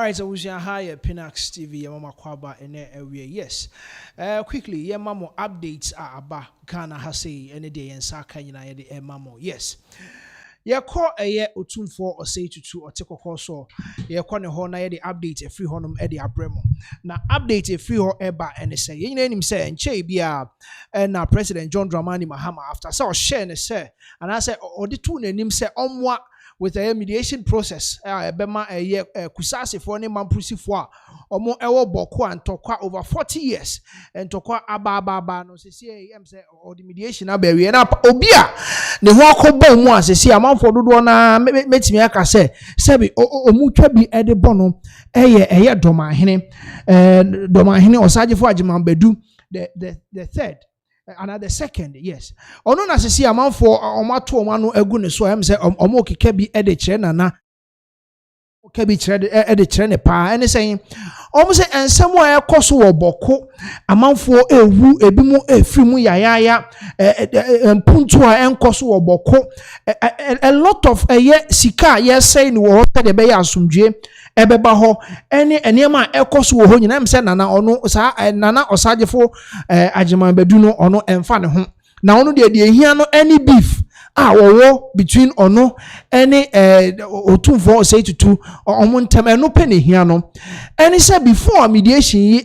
right, so we are higher Pinaxtv, your mama kwaba area. Yes. Quickly, your mama updates are about Ghana Hase any day and Saka United mamo. Yes. Ya call a year or 2 4 or say to 2 or take a call so ya corner hona the update a free honum Eddie Abremo. Now update a free ho eba and say you name say and che bia and President John Dramani Mahama after so share and say and I say or the two name say what with a mediation process bema a year kusasi for any mampusi for or more ewo boko and tokwa over 40 years and tokwa aba no say say or the mediation abewi and up obia ne ho akobo mu asese amanfo dodo na metimi aka say sebi omutwa bi ede bono eye domahene osagefo agimambedu the third another second, yes. Ono na sisi amanfo omato omano egu ne so am say omo keke bi ede kire nana oke bi kire ede kire ne pa ene say omo say ensem a ekoso wo boko amanfo ewu ebimu efrimu yayaya mpuntu a enkoso wo boko a lot of sika yes say ni wo de be ya asumdwe ebeba ho ene enema ekoso wo ho nyina mse nana ono sa nana osagefo agimanbedu no ono emfa ne ho na ono de ehia no any beef wo between ono any otumfo say to omo ntem eno pe ne hia no ene say before mediation yi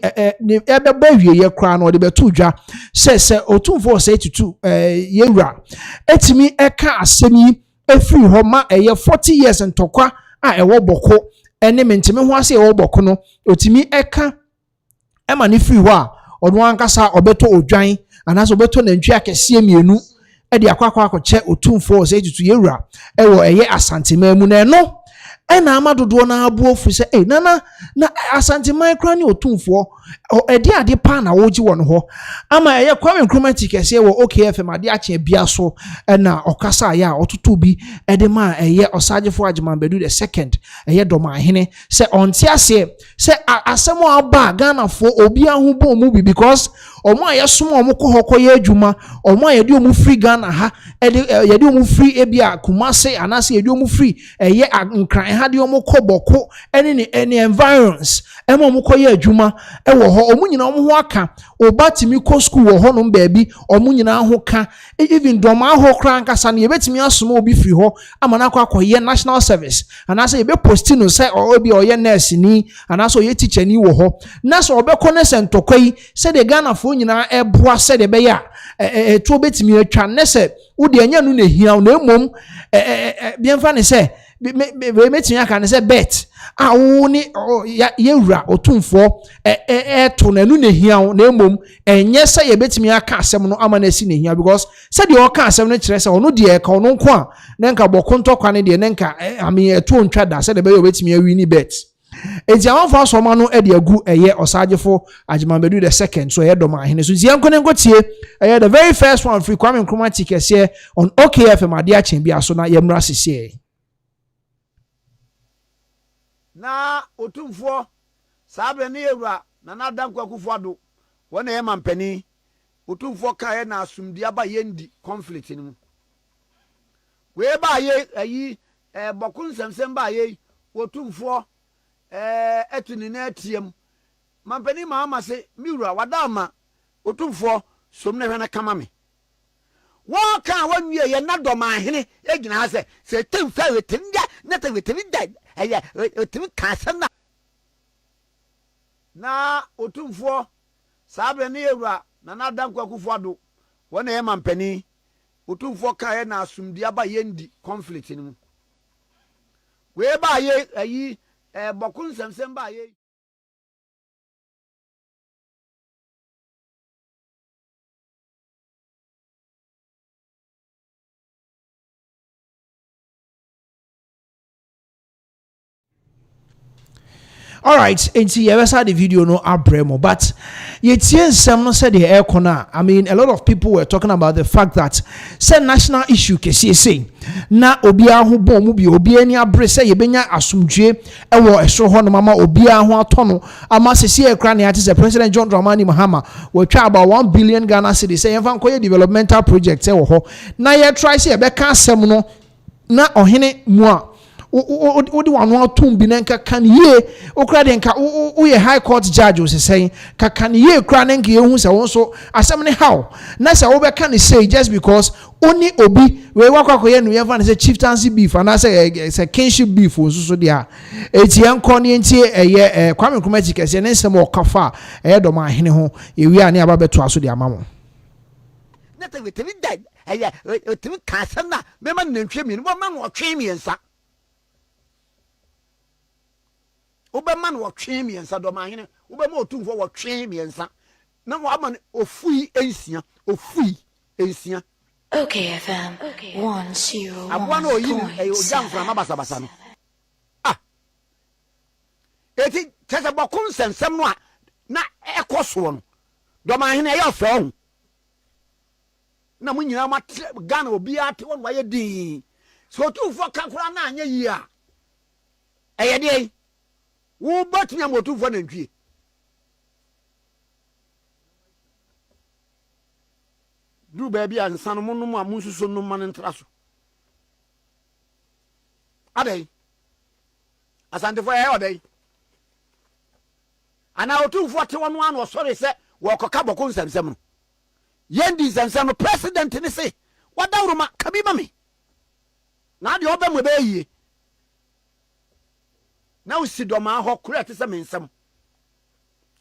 ebeba wie ye kra no de beto dwa say otumfo say to yewura etimi eka asem yi efiri ho ma 40 years ntokwa ewo boko ene mentime ho ase ewo boko no otimi eka ema ne free ho a odwo ankasa obeto odwan anaso obeto nantwi akese mienu edi akwakwa akoche otumfo say to yewura ewo asanteman mu na eno ena amadodo na abuo fu se nana na asanteman kra ne otumfo edi ade pa na woji won ho ama Kwame Nkrumah tikese wo OKFM ade ache bia so na okasa ya otutu bi ede ma osagefo agimambedu the second domahene se onti ase se asemo aba Ghana fo obi ahubon mu bi because omo ayesom omo kohokoye adwuma omo ayede omo free Ghana ha yede omo free ebia Kumase anase yede omo free nkran ha de omo koboko any environs emo omo koye adwuma ewo ho omo nyina omo ho aka obatimi ko school wo ho no baabi omo nyina ho ka even doma ho kra nkasa na yebetimi asoma obi free ho amana akoye national service anase yebe posti no say obi oye nurse ni anase oye teacher ni wo ho na so obekọ ne sentokoi say the Ghana fo nyina eboa say de be ya to betimi atwa ne say wo de anya no na hia na emom bienfa ne say metimi aka ne say bet wo ni yewura otumfo to na nu na hia na emom enye say ye betimi aka asem no ama na si na hia because say de o ka asem no kire say ono de ka ono nko a na nka bokonto kwa ne de na nka to ntwa da say de be ye betimi awi ni bet enti amanfo asoma no ede agu osagefo agimambedu the second so domahene so ziankone ngotie the very first one free Kwame Nkrumah tikese on OKFM ade achen bia so na yemra sese na otumfo sabre ne yewura na Adantan Akufo-Addo wona ye mampani otumfo kae na asumdi aba yendi conflict ni mu we ba ye ayi bokun semsem ba ye otumfo etuni na atiem mampani ma ama se miwura wadama otumfo somne hwe na kama me wo kan wanwie ye na domahene egina ha se temfa wetinga na te wetimi dad otimi kasana na otumfo sabre ne yewura na Adantan Akufo-Addo wona ye mampani otumfo kae na asumdi aba yendi conflict ni mu we ba ye ayi bokun semsem ba ye all right enti you saw the video no abremo but yetie nsem no said the air corner I mean a lot of people were talking about the fact that said national issue kese na obi ahobon mu bi obi ani abre say yebenya asumdwe ewo esoro ho no mama obi aho atono ama sesi ekra ne ate say President John Dramani Mahama we try about 1 billion Ghana cedis say yemfa nkoye developmental project ewo ho na ye try say e be ka asem no na ohene mu a wode wano atom bi na nka kan ye okra de nka wo ye high court judge o sesen ka kan ye kra na nka ye hu se won so asem ne how na se wo be kan say just because oni obi we wakwa ye no ye fa say chieftaincy beef and say kinship beef so dia eti enko ne ntie eye Kwame Nkrumah kese ne nsem o kafa eye do ma hene ho ye wi ani aba beto aso de amamo na te wetemi dad eye otemi kasam na me ma nantwe mi no ma no otwe mi ensa Obama no otwe mi ensa do ma hene Obama otumfo otwe mi ensa na wo ama ofui ensia Okay, FM 101. Abwa no yi ojam fra ma basa no eti tese bokun sensem no a na ekoso no do ma hene ya fa ho na munyina ma Ghana obi ate won waye din so otumfo kankura na anya yi a eye de wo batnya motumfo na ntwie du baby ansan mo no ma munsuso no ma ntraso adai asante fo e odai ana otumfo te wonu an wo sori se wo koka boko nsensem no yendi nsensem no president ni se wadawruma kabima me na de obam be yie na usi do ma ho kura te se me nsem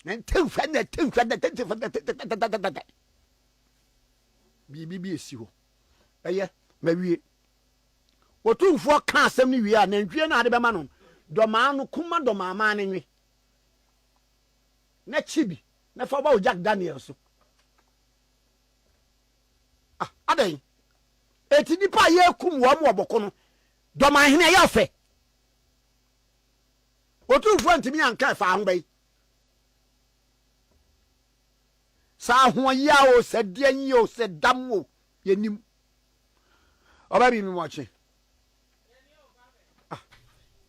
na temfa bibi esi ho eye mawie otumfo ka asem ni wie a na ntwie na ade be ma no do ma no kuma do ma ma ne nwe na chibi na fa ba o Jack Daniel so adai eti nipa ye kum wo mo oboko no do ma hene ya fe otumfo ntimi anka fa ho bai sa ho ya o se de yin o se dam o yenim oba bi mi mo che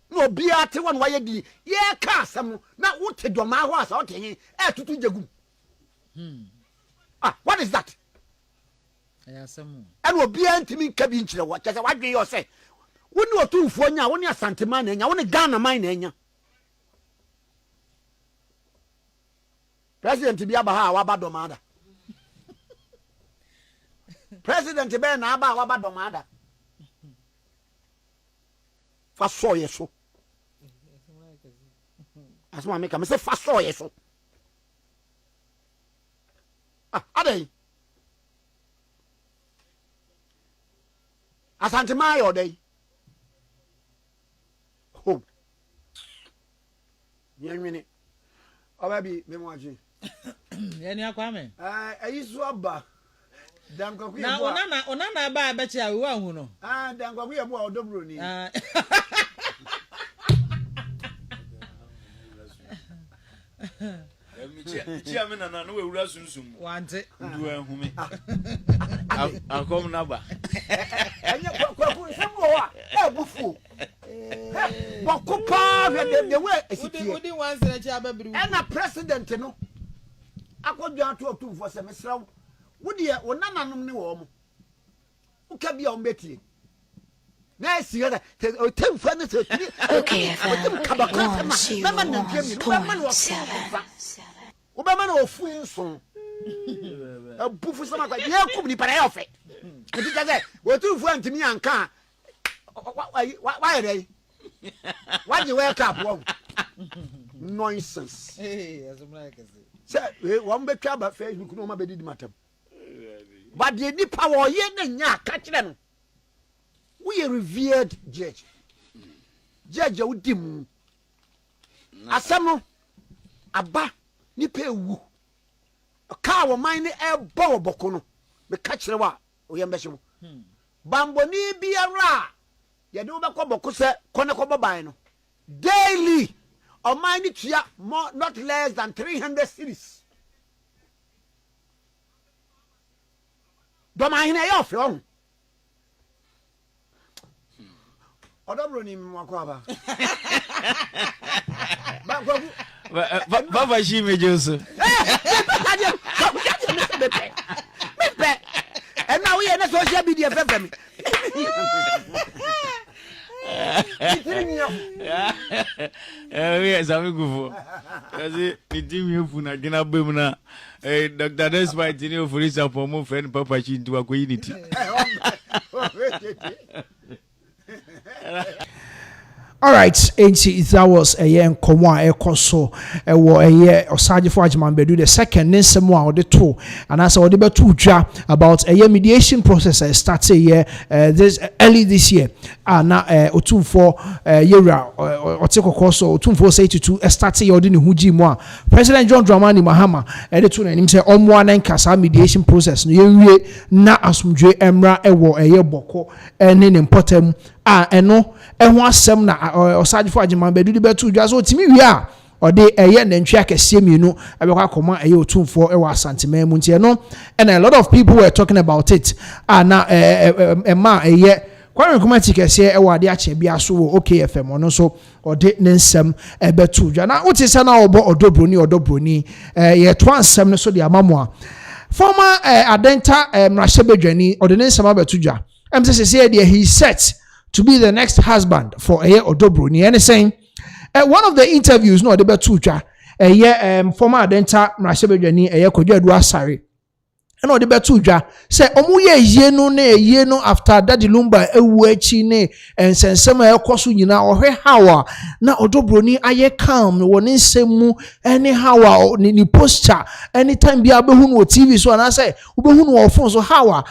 no bia te won waye di ye ka asem na wote do ma ho asa wote yin tutu jegum what is that ayasem and obia ntimi nka bi nkyere wo kyese wadwe yo se woni otumfo nya woni asantema na nya woni Ghana man na nya president bi aba ha waba domada president be na aba waba domada fa so yeso asma make me say fa so yeso adai asante ma yo dai ho nyenwini oba bi me mo aji yani akwame ayiso aba dankwaku na ona ba abechi awu ahu no dankwaku ye bo odobro ni Michi amena na no ewura sunsum wante ndu ahume akom na ba anya kwaku sembo wa ebufu bokupa de we esitie udi wanse na chi ababiru na president no akodwa ato otumfo se mesra wodi e onananom ne wo mo uka bia ombetie na esiga otumfo ne se Okay, FM 101.7. Obama no ofu nson abufu sama kwa ye kum ni para yofe nti kaze otumfo antimi anka why dey why you wake up wo nonsense say won be twa ba Facebook no ma be didi matam but the nipa wo ye na nya ka kire no we are revered judge udim asamo aba nipa ewu ka wo man ne ebo oboko no me ka kire wa oyem be hye bamboni biara ye de obeko boko se kone ko boban no daily o man ni tua more not less than 300 cities do man hina yo fro Broni mwako aba baba shi mejoso mepe and now we na social media fm 300 Yes, I'm good for. The team you put a dinner boom. Dr. Despite you for this for friend Papa into a community. All right, that was a year nkɔmɔ a ɛkɔ so ɛwɔ ɛyɛ ɔsagyefo agyeman bɛdu the second ne nsɛm a ɔde to anaasɛ ɔde bɛto dwa about a year mediation process a started here this early this year na otumfo yewura ɔte kɔkɔ so otumfo say to started here ɔde ne ho gyi mu a President John Dramani Mahama ɛde to n'anim sɛ ɔmoa na nkasa mediation process no yɛnwie na asomdwe ɛmra ɛwɔ ɛyɛ bɔkɔ ɛne ne mpɔtam ɛno ɛho asɛm na ɔsagyefo agyeman bɛdu de bɛto dwa so otimi wie a ɔde ɛyɛ nantwi akɛseɛ mienu ɛbɛkɔ akɔma ɛyɛ otumfoɔ ɛwɔ asanteman mu nti ɛno and a lot of people were talking about it na ɛma ɛyɛ Kwame Nkrumah kɛseɛ ɛwɔ ade akyɛ bia so wɔ OKFM ɔno so ɔde ne nsɛm ɛbɛto dwa na wote sɛ na ɔbɔ ɔdɔbroni yɛ to ansɛm no so de amamo a former Adentan mmarahyɛbadwani ɔde ne nsɛm abɛto dwa ɛm sɛ sɛ deɛ he set to be the next husband for Odobroni. And saying one of the interviews, no, the betucha, former Adentan mmarahyɛbadwani Kodwo Asare. And the betuja say, Omuye yeno after Daddy Lumba ewechi ne and sensema ekosu nyina ohwe hawa na Odobroni aye calm no woni nsemu any hawa ni posture anytime bia behu no TV so and I say ubehu no phone so hawa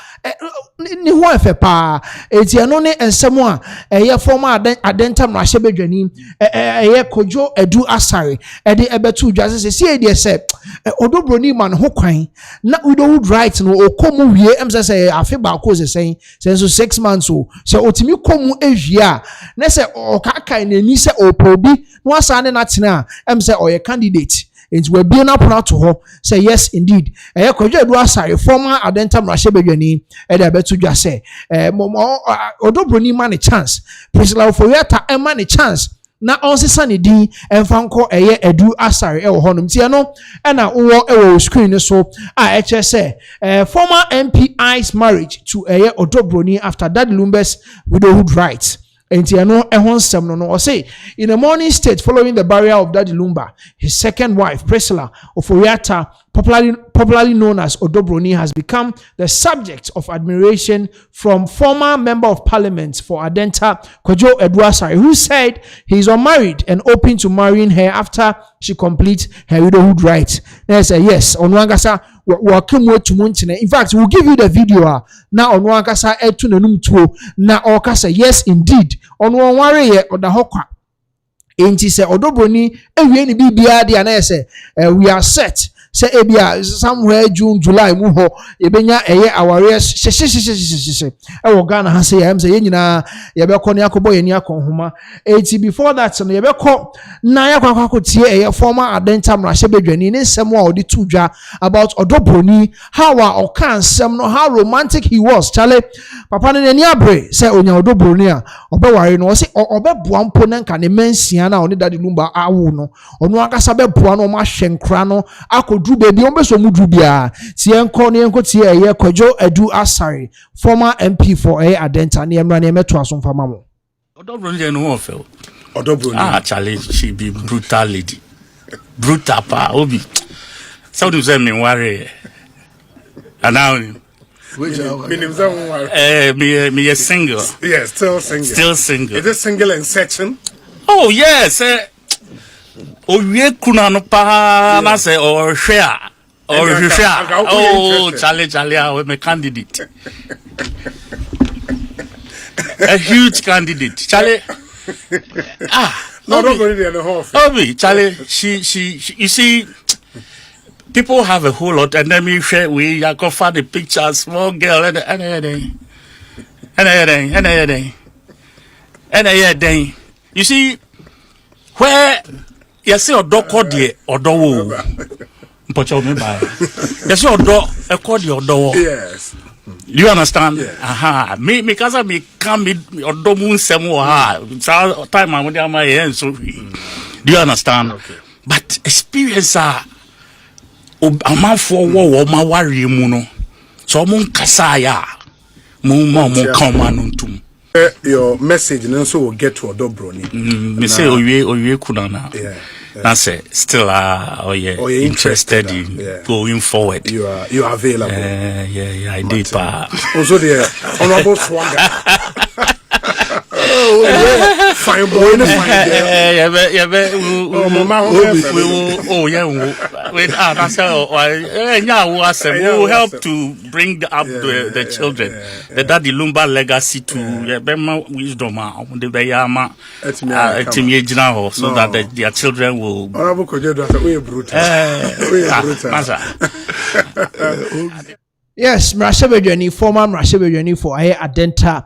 ni ho efe pa eti eno ne ensemu a former Adentan mmarahyɛbadwani Kodwo Asare de ebetuja say dey say Odobroni man ho kwan na udo right no okomu wie em say afi ba ko se saying so 6 months o so otimi komu ehia na say okakai na ni say opobi no asane na tena em say oye candidate enti we bi na pono to ho say yes indeed Kodwo Asare former Adentan mmarahyɛbadwani e da betu dwa say Odobroni man a chance Priscilla Foyeta e man a chance na onsesa ne din emfanko Edu Asare wɔ hɔnom tie no ɛna wɔ screen so a ɛkyɛ sɛ former MPI's marriage to Odobroni after Daddy Lumba'S widowhood rights. Entiano ehon nsɛm no say in a morning state following the burial of Daddy Lumba, his second wife Priscilla Oforiatta, popularly known as Odobroni, has become the subject of admiration from former member of parliament for Adentan Kodwo Asare, who said he is unmarried and open to marrying her after she completes her widowhood rights. They say yes, Onwangasa in fact, we'll give you the video now on Wankasa etu nanum tuo na okasa yes indeed on one warrior or the hokwa enti se Odobroni ewie ni bibia dia na say we are set say ebia somewhere June July mu ho ebenya aware ewo Ghana ha say am say nyina ye be kɔ ne akɔbɔ ye ni akɔnhoma enti before that no ye be kɔ na yakwa akɔtie former Adentan mmarahyɛbadwani ne nsɛm a ɔde to dwa about Odobroni how ɔka nsɛm no how romantic he was chale papa ne ni abre say onya Odobroni a ɔbɛware no ɔse ɔbɛboa mpo na nka ne mansia na ɔne Daddy Lumba awu no ɔno akasa bɛboa no ɔma hwenkra no akɔdru baby ɔmbɛso mu dru bia tie nkɔ ne nkɔ tie Kodwo Asare former MP for Adentan ne emra ne meto asomfa mamo Odobroni no ofel Odobroni challenge she be brutal lady brutal pa obi so do say me worry and now me a single. Yes, still single. Is it single and searching? Oh yes, owie kuna no pa na say or share. Oh, Charlie, I me candidate. A huge candidate. Charlie. No, don't go in the whole thing. Obi, Charlie, she, you see, people have a whole lot, and then we share, we go find the picture, small girl, and you see, where you see a dog called the Odo. Yes. Do you understand? Yes. Aha. Me because I come Odo moon semo time I went down my hands. So do you understand? Okay. But experience a man for war ma worry muno. So mon kasaya. Mon come anuntum. Your message and also will get to a Broni. Me say Oye Kunana. Yeah. That's it. Still interested in going forward. You are available. Yeah, I did. Also the honorable swagger. Oh yeah, fine boy, we'll help to bring up the children. The daddy Lumba legacy to wisdom so that their children will. Yes, Mrashabedwani, former Mrashabedwani for Adentan,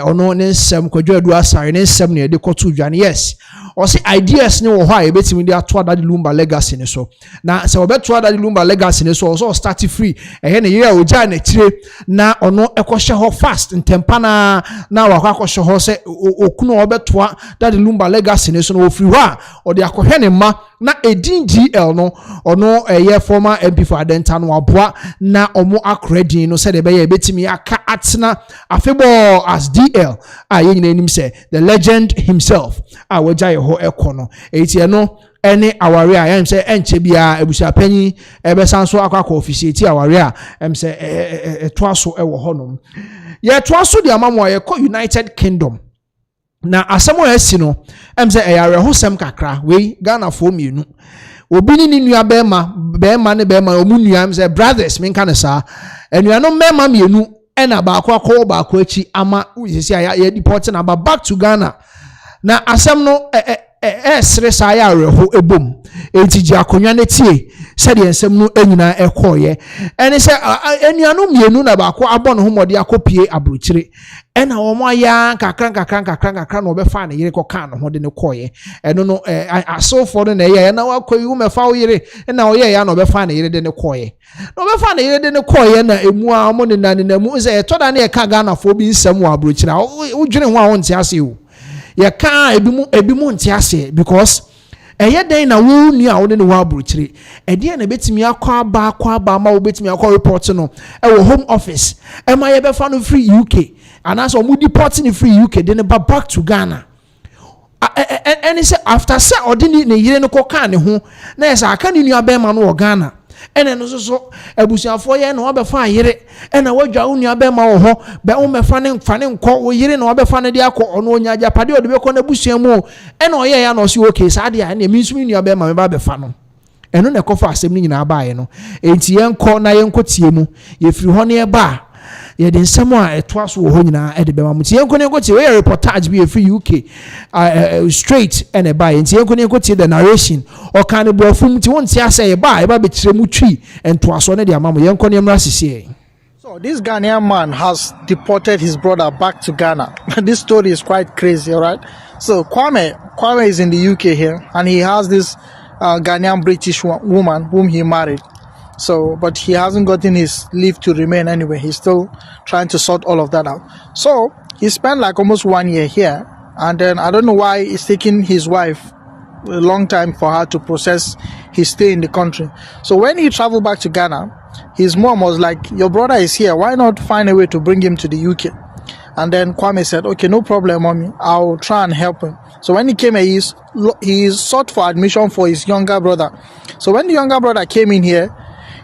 ono ne nsem kwadwo adu asare ne nsem ne de kotu dwane. Yes, or say ideas ne wo ho a betimi de ato adade Lumba legacy ne so. Na se obeto adade Lumba legacy ne so so start free. Ne ye a oja na tire na ono ekwohye ho fast ntempa na wakwakwhye ho se okunu obeto adade Lumba legacy ne so no free ho a ode akohwe ne ma na edin GL no ono ye former MP for Adentan no aboa na omo akredi no said be betimi aka atena afebo as DL ye nyina nim say the legend himself wagya ye ho ekono etie no ene aware a yam say enche bia ebusia panyi ebesan so akwa officiate aware a em say etoaso ewo honom ye etoaso de amamo ye ko United Kingdom na asemo esi no em say eyare ho sem kakra we Ghana fo mienu obi ni nua bema ne bema omu nua am say brothers men kan sa enua no mema mienu ena ba akwa ba akwa echi ama usisi ya deport na ba back to Ghana na asem no sere sa ya reho ebom etiji akonwa ne tie se de ensem no enyina ekoye ene se enua no mienu na ba akwa abọ no homode akopie abrochire ena omo aya kakran no obefa na yire koka no hode ne koye eno no aso for no na ye na wakoyi wo mefa wo yire ena oye ya na obefa na yire de ne koye no obefa na yire de ne koye na emu a mo ne na mu se etoda na ye ka Ghana fo bi nsem wo abrochire wo dwene ho a wo nte ase wo ye ka ebi mu nte ase because eye den na wo nu a wo ne wo abrochire ede na betimi akwa ba ma wo betimi akwa report no wo home office e ma ye befa no free UK and as omu deporting free UK then back to Ghana and he said after say odini ne yire no koka ne ho na yes aka ne nua bema no Ghana ene no so abusuafo ye na obefa yire ena wadwa nua bema wo ho be wo mefa ne mfa ne nko wo yire na obefa ne de akọ ono onya japade ode be ko na busuamu ena oye ya na so okay sa de ya na minsumi nua bema me ba befa no eno ne kofa asem ni nyina ba ye no enti yenko na yenko tie mu ye firi ho ne e ba ye den nsemo a etoaso wo ho nyina e de bema mu tie yenko ne yenko tie we reportage bi e free UK straight and e ba enti yenko ne yenko tie the narration o kan ne brofum ti won tie ase e ba be kire mu twi entoaso ne de amamo yenko ne mra sisi. So this Ghanaian man has deported his brother back to Ghana. This story is quite crazy, all right? So Kwame is in the UK here, and he has this Ghanaian British woman whom he married. So, but he hasn't gotten his leave to remain anyway. He's still trying to sort all of that out. So he spent like almost 1 year here, and then I don't know why it's taking his wife a long time for her to process his stay in the country. So when he traveled back to Ghana, his mom was like, your brother is here, why not find a way to bring him to the UK? And then Kwame said, okay, no problem, mommy, I'll try and help him. So when he came here, he sought for admission for his younger brother. So when the younger brother came in here,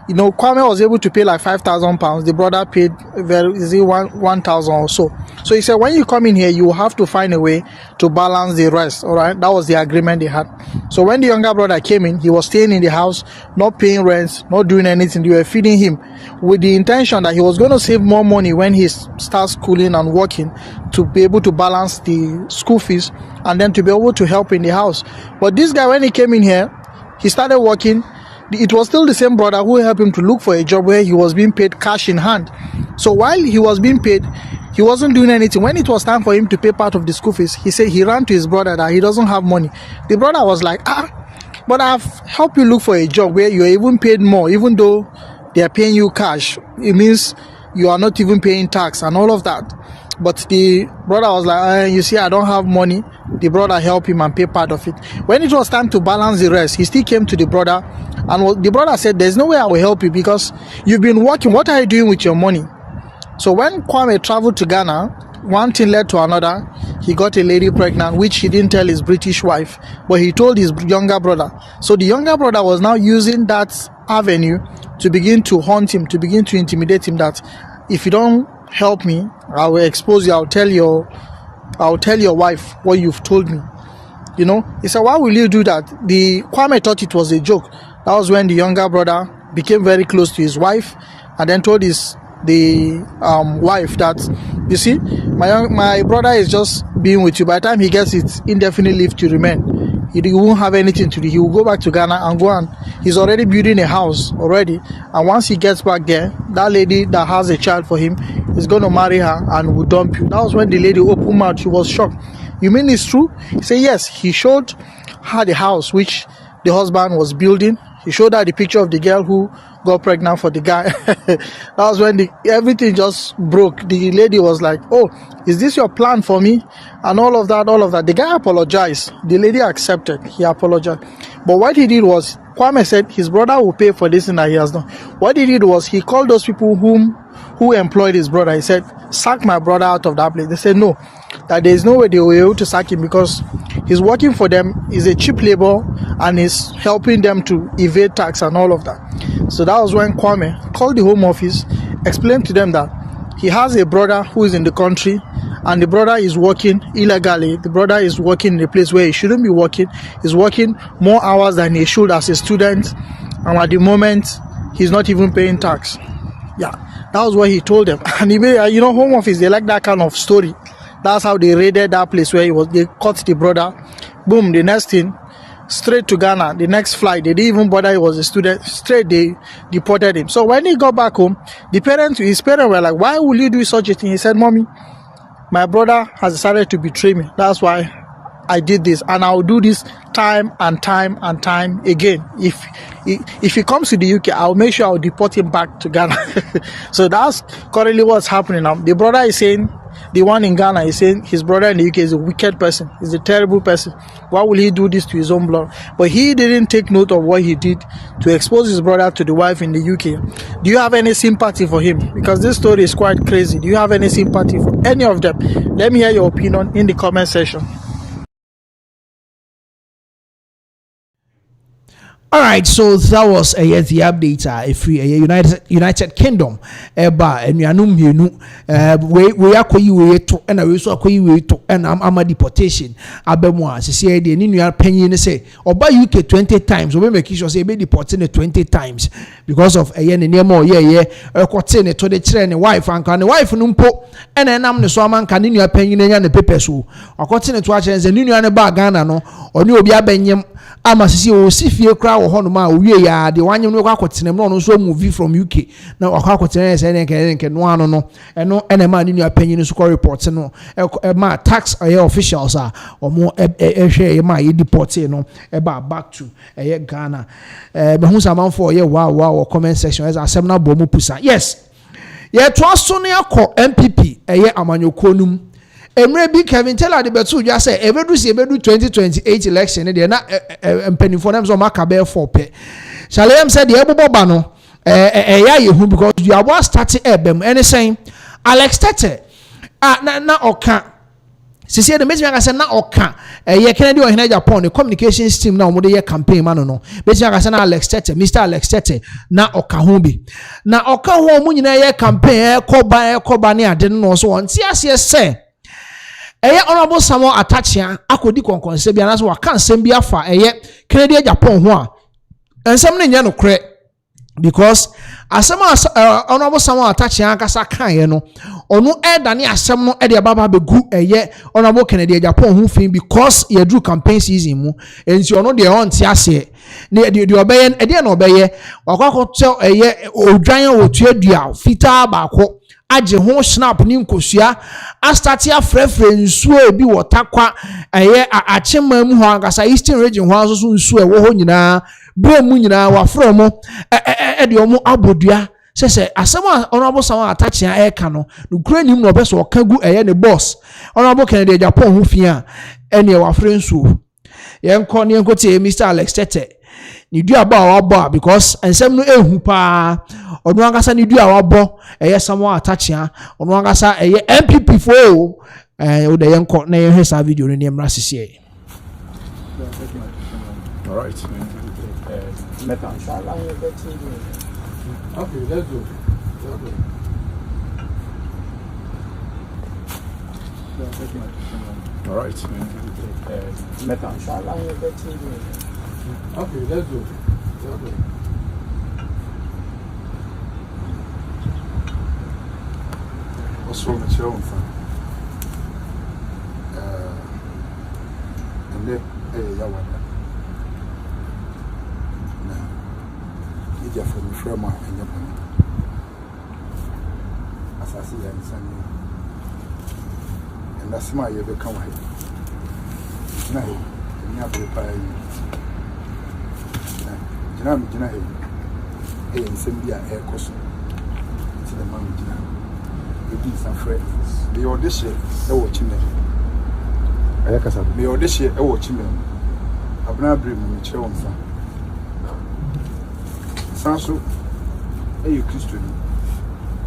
you know, Kwame was able to pay like £5,000. The brother paid 1,000 or so. So he said, when you come in here, you will have to find a way to balance the rest. All right, that was the agreement they had. So when the younger brother came in, he was staying in the house, not paying rent, not doing anything. They were feeding him with the intention that he was going to save more money when he starts schooling and working to be able to balance the school fees and then to be able to help in the house. But this guy, when he came in here, he started working. It was still the same brother who helped him to look for a job where he was being paid cash in hand. So while he was being paid, he wasn't doing anything. When it was time for him to pay part of the school fees, he said he ran to his brother that he doesn't have money. The brother was like, but I've helped you look for a job where you're even paid more, even though they're paying you cash. It means you are not even paying tax and all of that. But the brother was like, you see, I don't have money. The brother helped him and paid part of it. When it was time to balance the rest, he still came to the brother. And the brother said, there's no way I will help you because you've been working. What are you doing with your money? So when Kwame traveled to Ghana, one thing led to another. He got a lady pregnant, which he didn't tell his British wife, but he told his younger brother. So the younger brother was now using that avenue to begin to haunt him, to begin to intimidate him that if you don't help me, I will expose you. I'll tell your wife what you've told me. You know, he said, why will you do that? The Kwame thought it was a joke. That was when the younger brother became very close to his wife and then told the wife that, you see, my brother is just being with you. By the time he gets it indefinite leave to remain, he won't have anything to do. He will go back to Ghana and go on. He's already building a house already. And once he gets back there, that lady that has a child for him is going to marry her and will dump you. That was when the lady opened mouth. She was shocked. You mean it's true? He said yes. He showed her the house which the husband was building. He showed her the picture of the girl who got pregnant for the guy. That was when everything just broke. The lady was like, oh, is this your plan for me? And all of that. The guy apologized. The lady accepted. He apologized. But what he did was, Kwame said his brother will pay for this thing that he has done. What he did was he called those people who employed his brother. He said, sack my brother out of that place. They said no, that there is no way they will be able to sack him because he's working for them, he's a cheap labor, and he's helping them to evade tax and all of that. So that was when Kwame called the Home Office, explained to them that he has a brother who is in the country and the brother is working illegally. The brother is working in a place where he shouldn't be working. He's working more hours than he should as a student, and at the moment he's not even paying tax. Yeah, that was what he told them. And he made, you know, Home Office, they like that kind of story. That's how they raided that place where he was. They caught the brother. Boom, the next thing, straight to Ghana. The next flight, they didn't even bother he was a student. Straight, they deported him. So when he got back home, his parents were like, why will you do such a thing? He said, Mommy, my brother has decided to betray me. That's why I did this, and I'll do this time and time and time again. If he comes to the UK, I'll make sure I'll deport him back to Ghana. So that's currently what's happening now. The brother is saying, the one in Ghana is saying his brother in the UK is a wicked person, he's a terrible person. Why will he do this to his own blood? But he didn't take note of what he did to expose his brother to the wife in the UK. Do you have any sympathy for him? Because this story is quite crazy. Do you have any sympathy for any of them? Let me hear your opinion in the comment section. All right, so that was the update. If we United Kingdom, and we are no we are to and we so to and I'm a deportation. Abemwa, say the new penny say or by UK 20 times. We make sure say be deported 20 times because of a year name or quarter to the train wife and can the wife numpo and then I'm the so man can new penny and the paper so or quarter to watch and the new and bag Ghana no or new be a benyam. Ama sisi o si fie kra wo hono ma owie ya de wanyem no kwakotene no no so movie from UK na kwakotene se ne no ano no eno ene ma ni nua panyin so report no ma tax officials a omo ehwe ma ye deport no back to Ghana be hu samanfo ye wow comment section as asem na bo mu pusa yes ye to aso ne akọ MPP amanyokonum Emre bi Kevin Taylor de betu just say ebedu 2028 election de na mpanifo na so maka be for pe Shalem said the eboboba no yehu because you are what starting ebem any saying Alex Tete na oka sisi de meji aka say na oka Kennedy ohina Japan the communications team na omo de campaign man no meji aka say na Alex Tete Mr Alex Tete na oka ho bi na oka ho omo nyina ye campaign koba ne ade no so won ti ase say honorable Samuel Atachia akodi konkonse bia na so waka nsem bia fa Kennedy Japan ho a ensem ne nya no kre because asem honorable Samuel Atachia akasa kan no onu dane asem no de ababa begu honorable Kennedy Japan ho fin because ye drew campaign season mu enti ono de on ti ase ne de obeye de na obeye wakwakoto odwan otuadua fita baako aje ho snap ni nkosua astati afrefre nsuo ebi wotakwa achema mu ho angasa Eastern region ho aso nsuo ewo ho nyina bre mu nyina wafro mo de omo abodua sese asema honorable Samuel Atachia eka no nukura nim no beso okagu ne boss honorable Kennedy Japan ho fia ene wafre nsuo yenko te Mr Alex Tete ni dua ba wabo because ensem no ehu pa ono ankasa ni dua wabo eye samo atachia ono ankasa eye MPP fo o de yenko na ye hwesa video ni emra sisi. All right. Okay, let's go. All right. Okay, let's go. What's wrong with your own phone? And then, hey, I want that. Now, for me, friend, and your money. As I see, I'm saying, and that's my you become here. Now, you have to reply. Jina hey nsem air cost to the man jina e di some friends the audition e wo chime ayakasa the audition e wo chime abna brim mi che won sa sanso e you Christian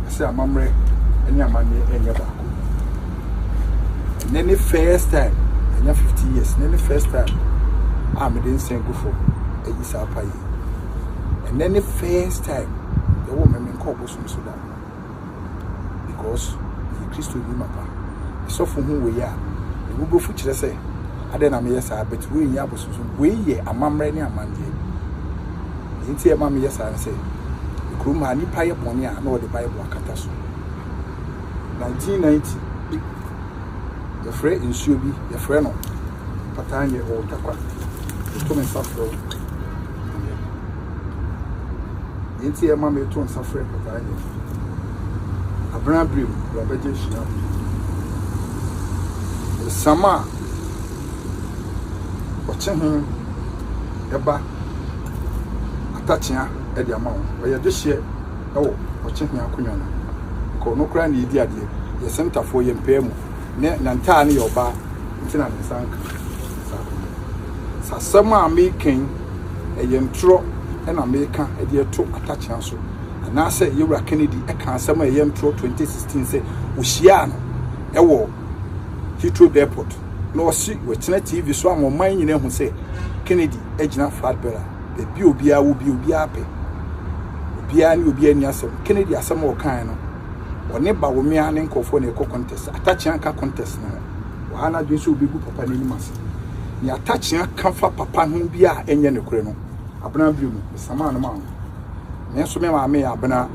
say amamre eni amane enya ba ko and then the first time enya 50 years then the first time am dey sen go for e isa paye. And then the first time, the woman called Bosom Sudan because the Christian woman, so from whom we are, the Google Future say, I don't know, yes, I bet we are we a mamma and a man. Ain't here, mammy, yes, I say, the crew man, you pay upon ya, nor the Bible Catasso. 1990, the friend in Shubi, the friend of Patania or Takwa, the Thomas Safro. Ain't here, mammy, to suffer Patania. A brand brew, Robert Shina. The summer. Watching him, Eba, attaching her at the amount where this year, oh, watching her, Kunyana. Call no crying the idea, the center for your payment, Nantani or bar, Tina and Sank. Summer making a young tro and American a dear two attaching so. And I say you were Kennedy, I can't summer a young tro 2016 say, Ushiano, a war, Heathrow Airport. No see with TV so I'm on mine who say Kennedy Ejina flat better. The Bia will be happy. Bia will be any answer. Kennedy are some more kind or neighbor will me an enco for a contest. Attaching contest now. Wana do so be good papa any mass. Ni attaching comfort papa whom be a any creno. Abna Blue, Mr. Man amount. Nenso me ma me abna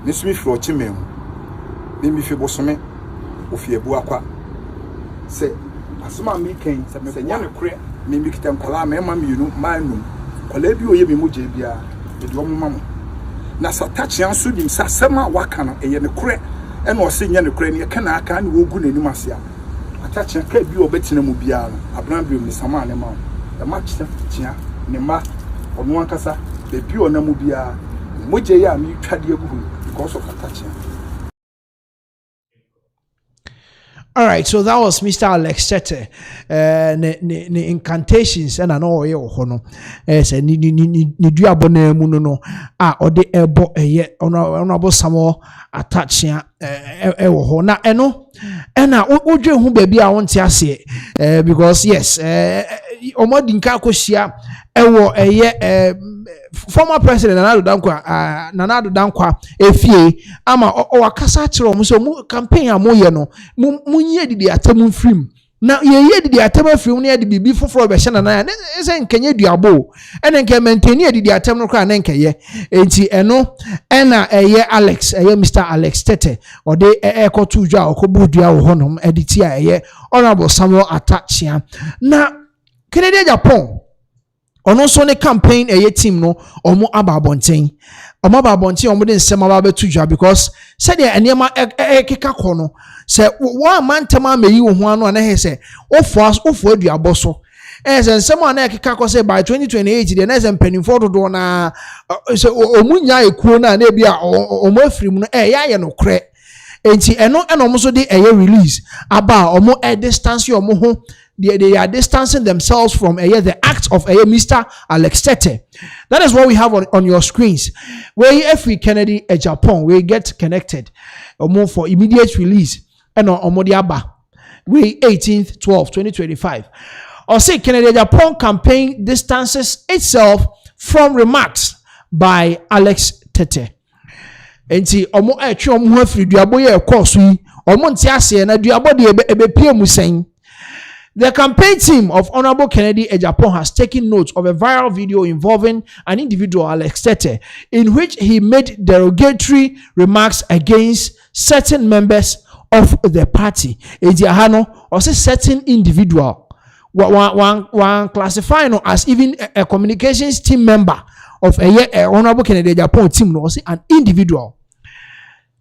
Nesumi fro chimem. Mimi fi bosome ofie buakwa. Say asoma making say nyane kure me kitam kwala me ma mienu manum kwala bi oye me moje bia e do mo mamo na satachi anso dim sasema waka no eye ne kure e na o se nyane kure ne ka na aka ne wogu nanim ase a atachi ka bi obetina mu bia no abran bi mi sama ne ma e ma chia ne ma ono ankasa be bi ona mu bia moje ya mi twade agu because of atachi. All right, so that was Mr. Alex Tete. Ne incantations and an oye hono. Say ni dua bone mu no ode ebo eye honorable samo attaching wo ho na eno na odwe hu ba bia wonte ase because yes omodinka akohia ewo eye former president Nanado Dankwa efie ama wakasa kire omo so mu campaign amoye no munye didi atem film na ye didi atem film na de bibi foforo be hye na ese nkenye duabo ene nke maintain didi atem no kra na nkeye enti eno ena eye Alex eye Mr. Alex Tete ode ekotu dwa okobudua wo honom editi a eye honorable Samuel Atachia na Canada Japan ono so ne campaign eye team no omo ababonten omo de nsem ababetu dwa because said the enema keka kɔ no se wa mantama meyi wo ho ano na he se ofo aduabo so se nsem ana keka kɔ se by 2028 the next penifo dodo na se omunya ekuo na na bia omo afirim no ya ye no kre enti eno omo so de eye release aba omo distance omo ho they are distancing themselves from the act of Mr. Alex Tete. That is what we have on your screens. Where if we Kennedy Japan, we get connected for immediate release and on Modiaba. We 18th 12 2025. Or say Kennedy Japan campaign distances itself from remarks by Alex Tete. Enti omo etwe omo afiri duabo ye ekoso yi omo nti ase na duabo de ebepie musen. The campaign team of Honorable Kennedy Ejapon has taken note of a viral video involving an individual, Alex Tete, in which he made derogatory remarks against certain members of the party. Ejahano or say certain individual one classifying as even a communications team member of a Honorable Kennedy Ejapon team, no, say an individual.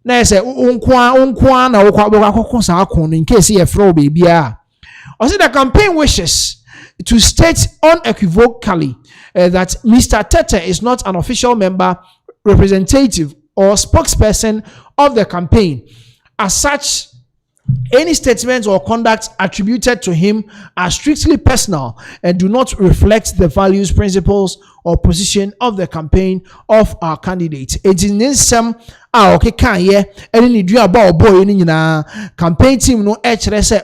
Na say unkwa na ukwa sa akon in case he fro baby a. Or say the campaign wishes to state unequivocally that Mr. Tete is not an official member, representative, or spokesperson of the campaign. As such, any statements or conduct attributed to him are strictly personal and do not reflect the values, principles, or position of the campaign of our candidate. It is in some okay can ye any do about boy in campaign team no say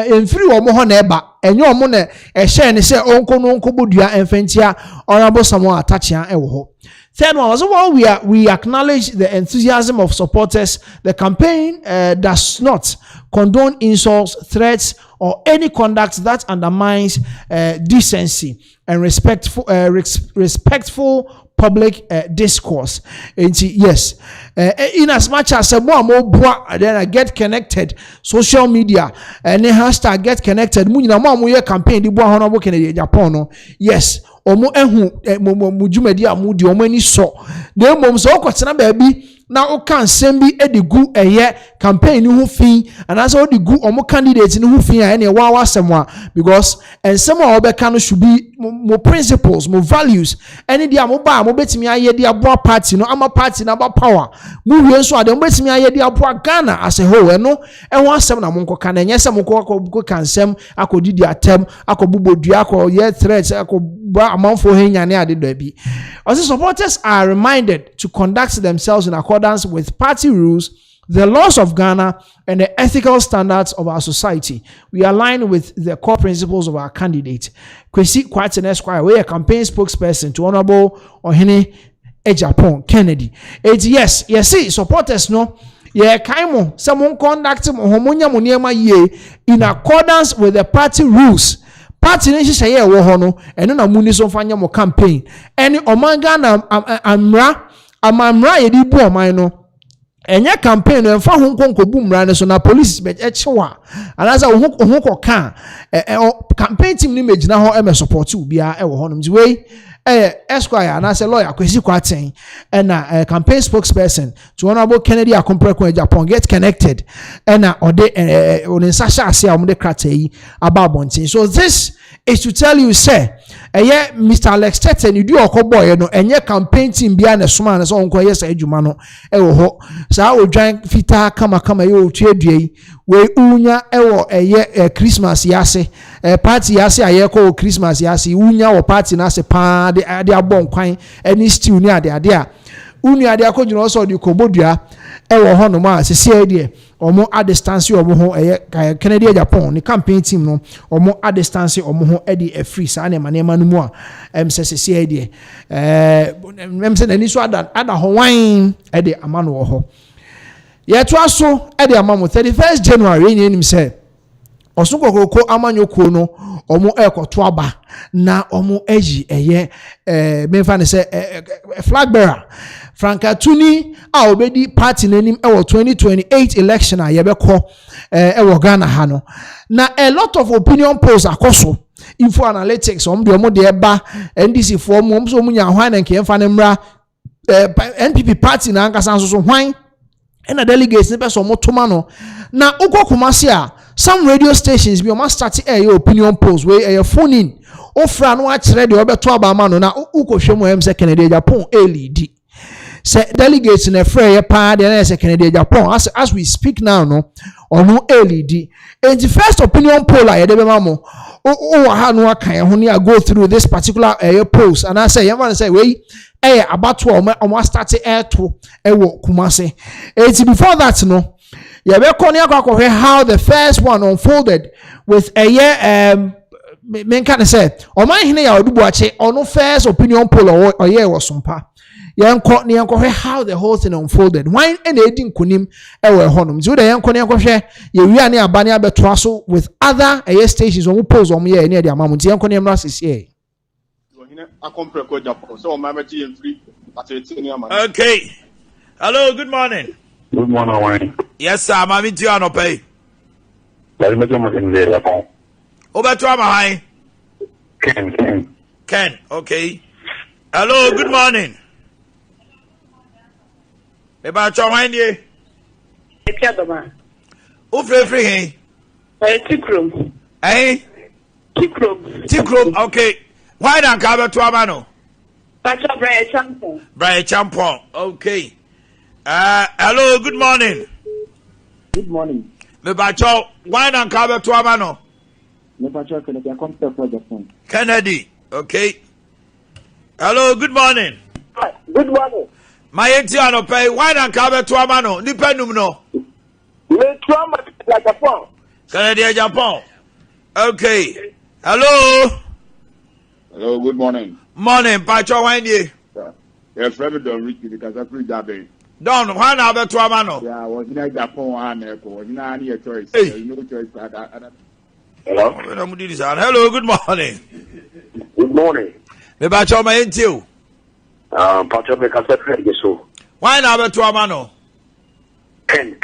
in free or more neighbor and your money a share and say uncle no bodua and fentia honorable someone attaching ewo. Third one was while we acknowledge the enthusiasm of supporters, the campaign does not condone insults, threats, or any conduct that undermines decency and respectful public discourse. And yes, in as much as more then I get connected social media and the hashtag get connected. Munina more campaign the Honorable Kennedy Japan. Yes. Omo ehu mujumedi amudi omo ani so na emom so kwatena baabi na o kan sembi edigu campaign ni hu fin and as o digu omo candidate ni hu fin a na wa semwa because ensem a obeka no should be mo principles, mo values any dia mo ba mo betimi aye dia boa party no ama party na ba power mo wie so ade mo betimi aye dia boa Ghana as a whole no eho asem na mo nkoka na nyese mo ko kansem akodidi atem akobubodua akoye threats amount for also supporters are reminded to conduct themselves in accordance with party rules, the laws of Ghana, and the ethical standards of our society. We align with the core principles of our candidate. Kwesi Kwatin Esquire, we a campaign spokesperson to Honorable Ohene Ejapon Kennedy. Yes, see, supporters no. Yeah, kaimo someone conduct homonya muniema ye in accordance with the party rules. Party nation say yeah wo ho no eno na muni so fanya mo campaign eni omanga na amamra ye di bu oman no enye campaign no enfa ho nkonkobu mra ne so na police be echewa anaza ho koka campaign team ni megina ho e me support ubia e wo ho no we Esquire and as a lawyer Kwesi Kwatin and a campaign spokesperson to Honorable Kennedy Akompreko Japan get connected and on Sasha say amde krate about bontin. So this is to tell you say Mr. Alex Tete you do okoboy no enye campaign team bia na soma na so onko yes adwuma no e wo ho sa o dwan fita kama yo tuedue we unya e wo Christmas yase party yase ayeko Christmas yase unya wo party na se pa de abon kwan any stew ni ade a unu ade akojuna also de kobodua e wo ho no ma se se de omo a distance omo ho Kennedy Japan ni campaign team no omo a distance omo ho e de free sa na manema no mu a se se de se nani so ada ho wan e de amano wo ho ye to aso e de amamo 31st January ni nim se osukokoko amanyoko no omo ekoto aba na omo eji memfa ne se flag bearer Franka Tuni a obedi party nanim ewo 2028 election a yebekọ ewo Ghana ha no na a lot of opinion polls akoso info analytics omo de eba NDC for mo so munya hwan na nke emfa ne mra NPP party na ankasa so hwan and the delegates ne person motoma no na ukokumasi a some radio stations be almost start your opinion polls where your phone in ofra no a kire de obeto abama no na ukohwemu em se Kennedy Japan lead say delegates na frey pa de na se Kennedy Japan as we speak now no ono lead and the first opinion poll a yede be mamo ha no aka ho ne go through this particular post and I say you want to say we about to almost start air to ewo Kumase. It's before that no yeah we konia how the first one unfolded with a year men can say o man hine ya odubuache ono first opinion poll or year was sompa yanko how the whole thing unfolded why and edin kunim ewe honum so the yanko ye wi ne abane abeto aso with other stations on polls on year near the amount yanko ne mra sisi okay. Hello, good morning. Good morning, Wayne. Yes, sir. I'm in Tiano Pay. Ken, okay. Hello, good morning. About your mind, ye? Who free hey? Tikrum. Eh? Tikrum, okay. Why not cover to Amano? Brian Champon, okay. Hello, good morning. Good morning. Me bacho, why not cover to Amano? Me bacho Kennedy, I come to the phone. Kennedy, okay. Hello, good morning. Good morning. My Etiano pay, why not cover to Amano? Dependum no. Me trauma like a phone. Kennedy, Japan. Okay. Hello. Hello, good morning. Morning, Pacho, why ye? Yeah, Fred don't reach me because I free that day. Don, why not have to Amano? Yeah, was in Japan and was in any choice. Hey. No choice. Hello. Hello, good morning. Good morning. Me Pacho, my Etio. Pacho, me Castle, so. Why not have to Amano? Ken.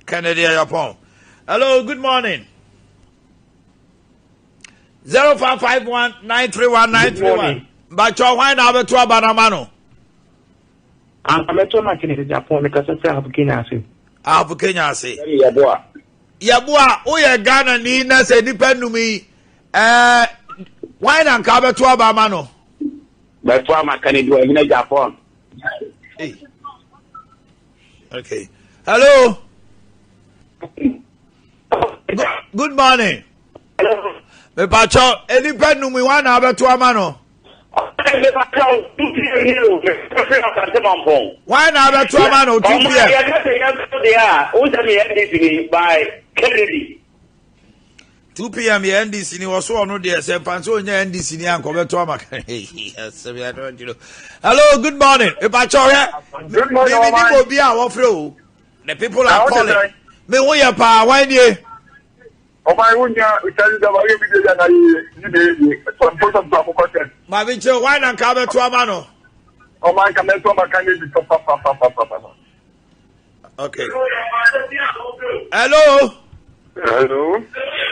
Kennedy, Japan. Hello, good morning. 0551-931-931. Bacho, why not have to Abanamano? I'm a tomato in Japan because I have Kenya. I have Kenya say. Yabua, oh, yeah, Ghana, Nina said, depend to me. Why not cover to Abamano? But for my Canada in Japan. Okay. Hello. Good morning. Hello. Me Pacho, depend to me. Why not have to Amano? Why not have to Amano? 2 p.m. by Kennedy. 2 p.m. the NDC ni was so no there. Say Panso NDC ni anko beto amaka. Yes, I don't you know. Hello, good morning. Good morning. The people are calling. Me who ya pa why dey? My bicho, why not come to Amano? Okay. Hello. Hello.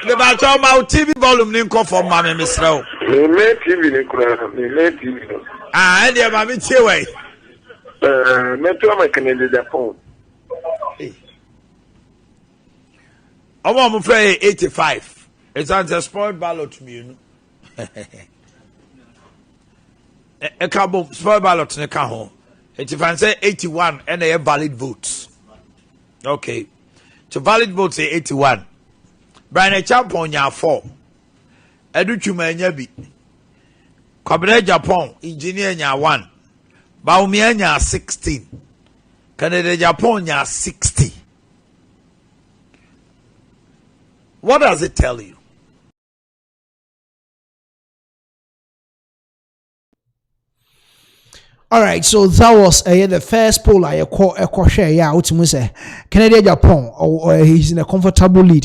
The battle my TV volume didn't come from Mammy Miss Row. TV. Ah, and dear Mammy Chewy. Metro my Canadian Japan. I want to play 85. It's on the spoiled ballot to me, you know. A couple spoiled ballot in the car. If I say 81 and they have valid votes. Okay. So valid votes say 81. Brian Champon ya 4. Edu Chuma Nyabi. Kwabene Japan engineer nya 1. Baumia nya 16. Canada Japan nya 60. What does it tell you? All right, so that was the first poll I call share. Yeah, what you say? Canada, Japan, or he's in a comfortable lead.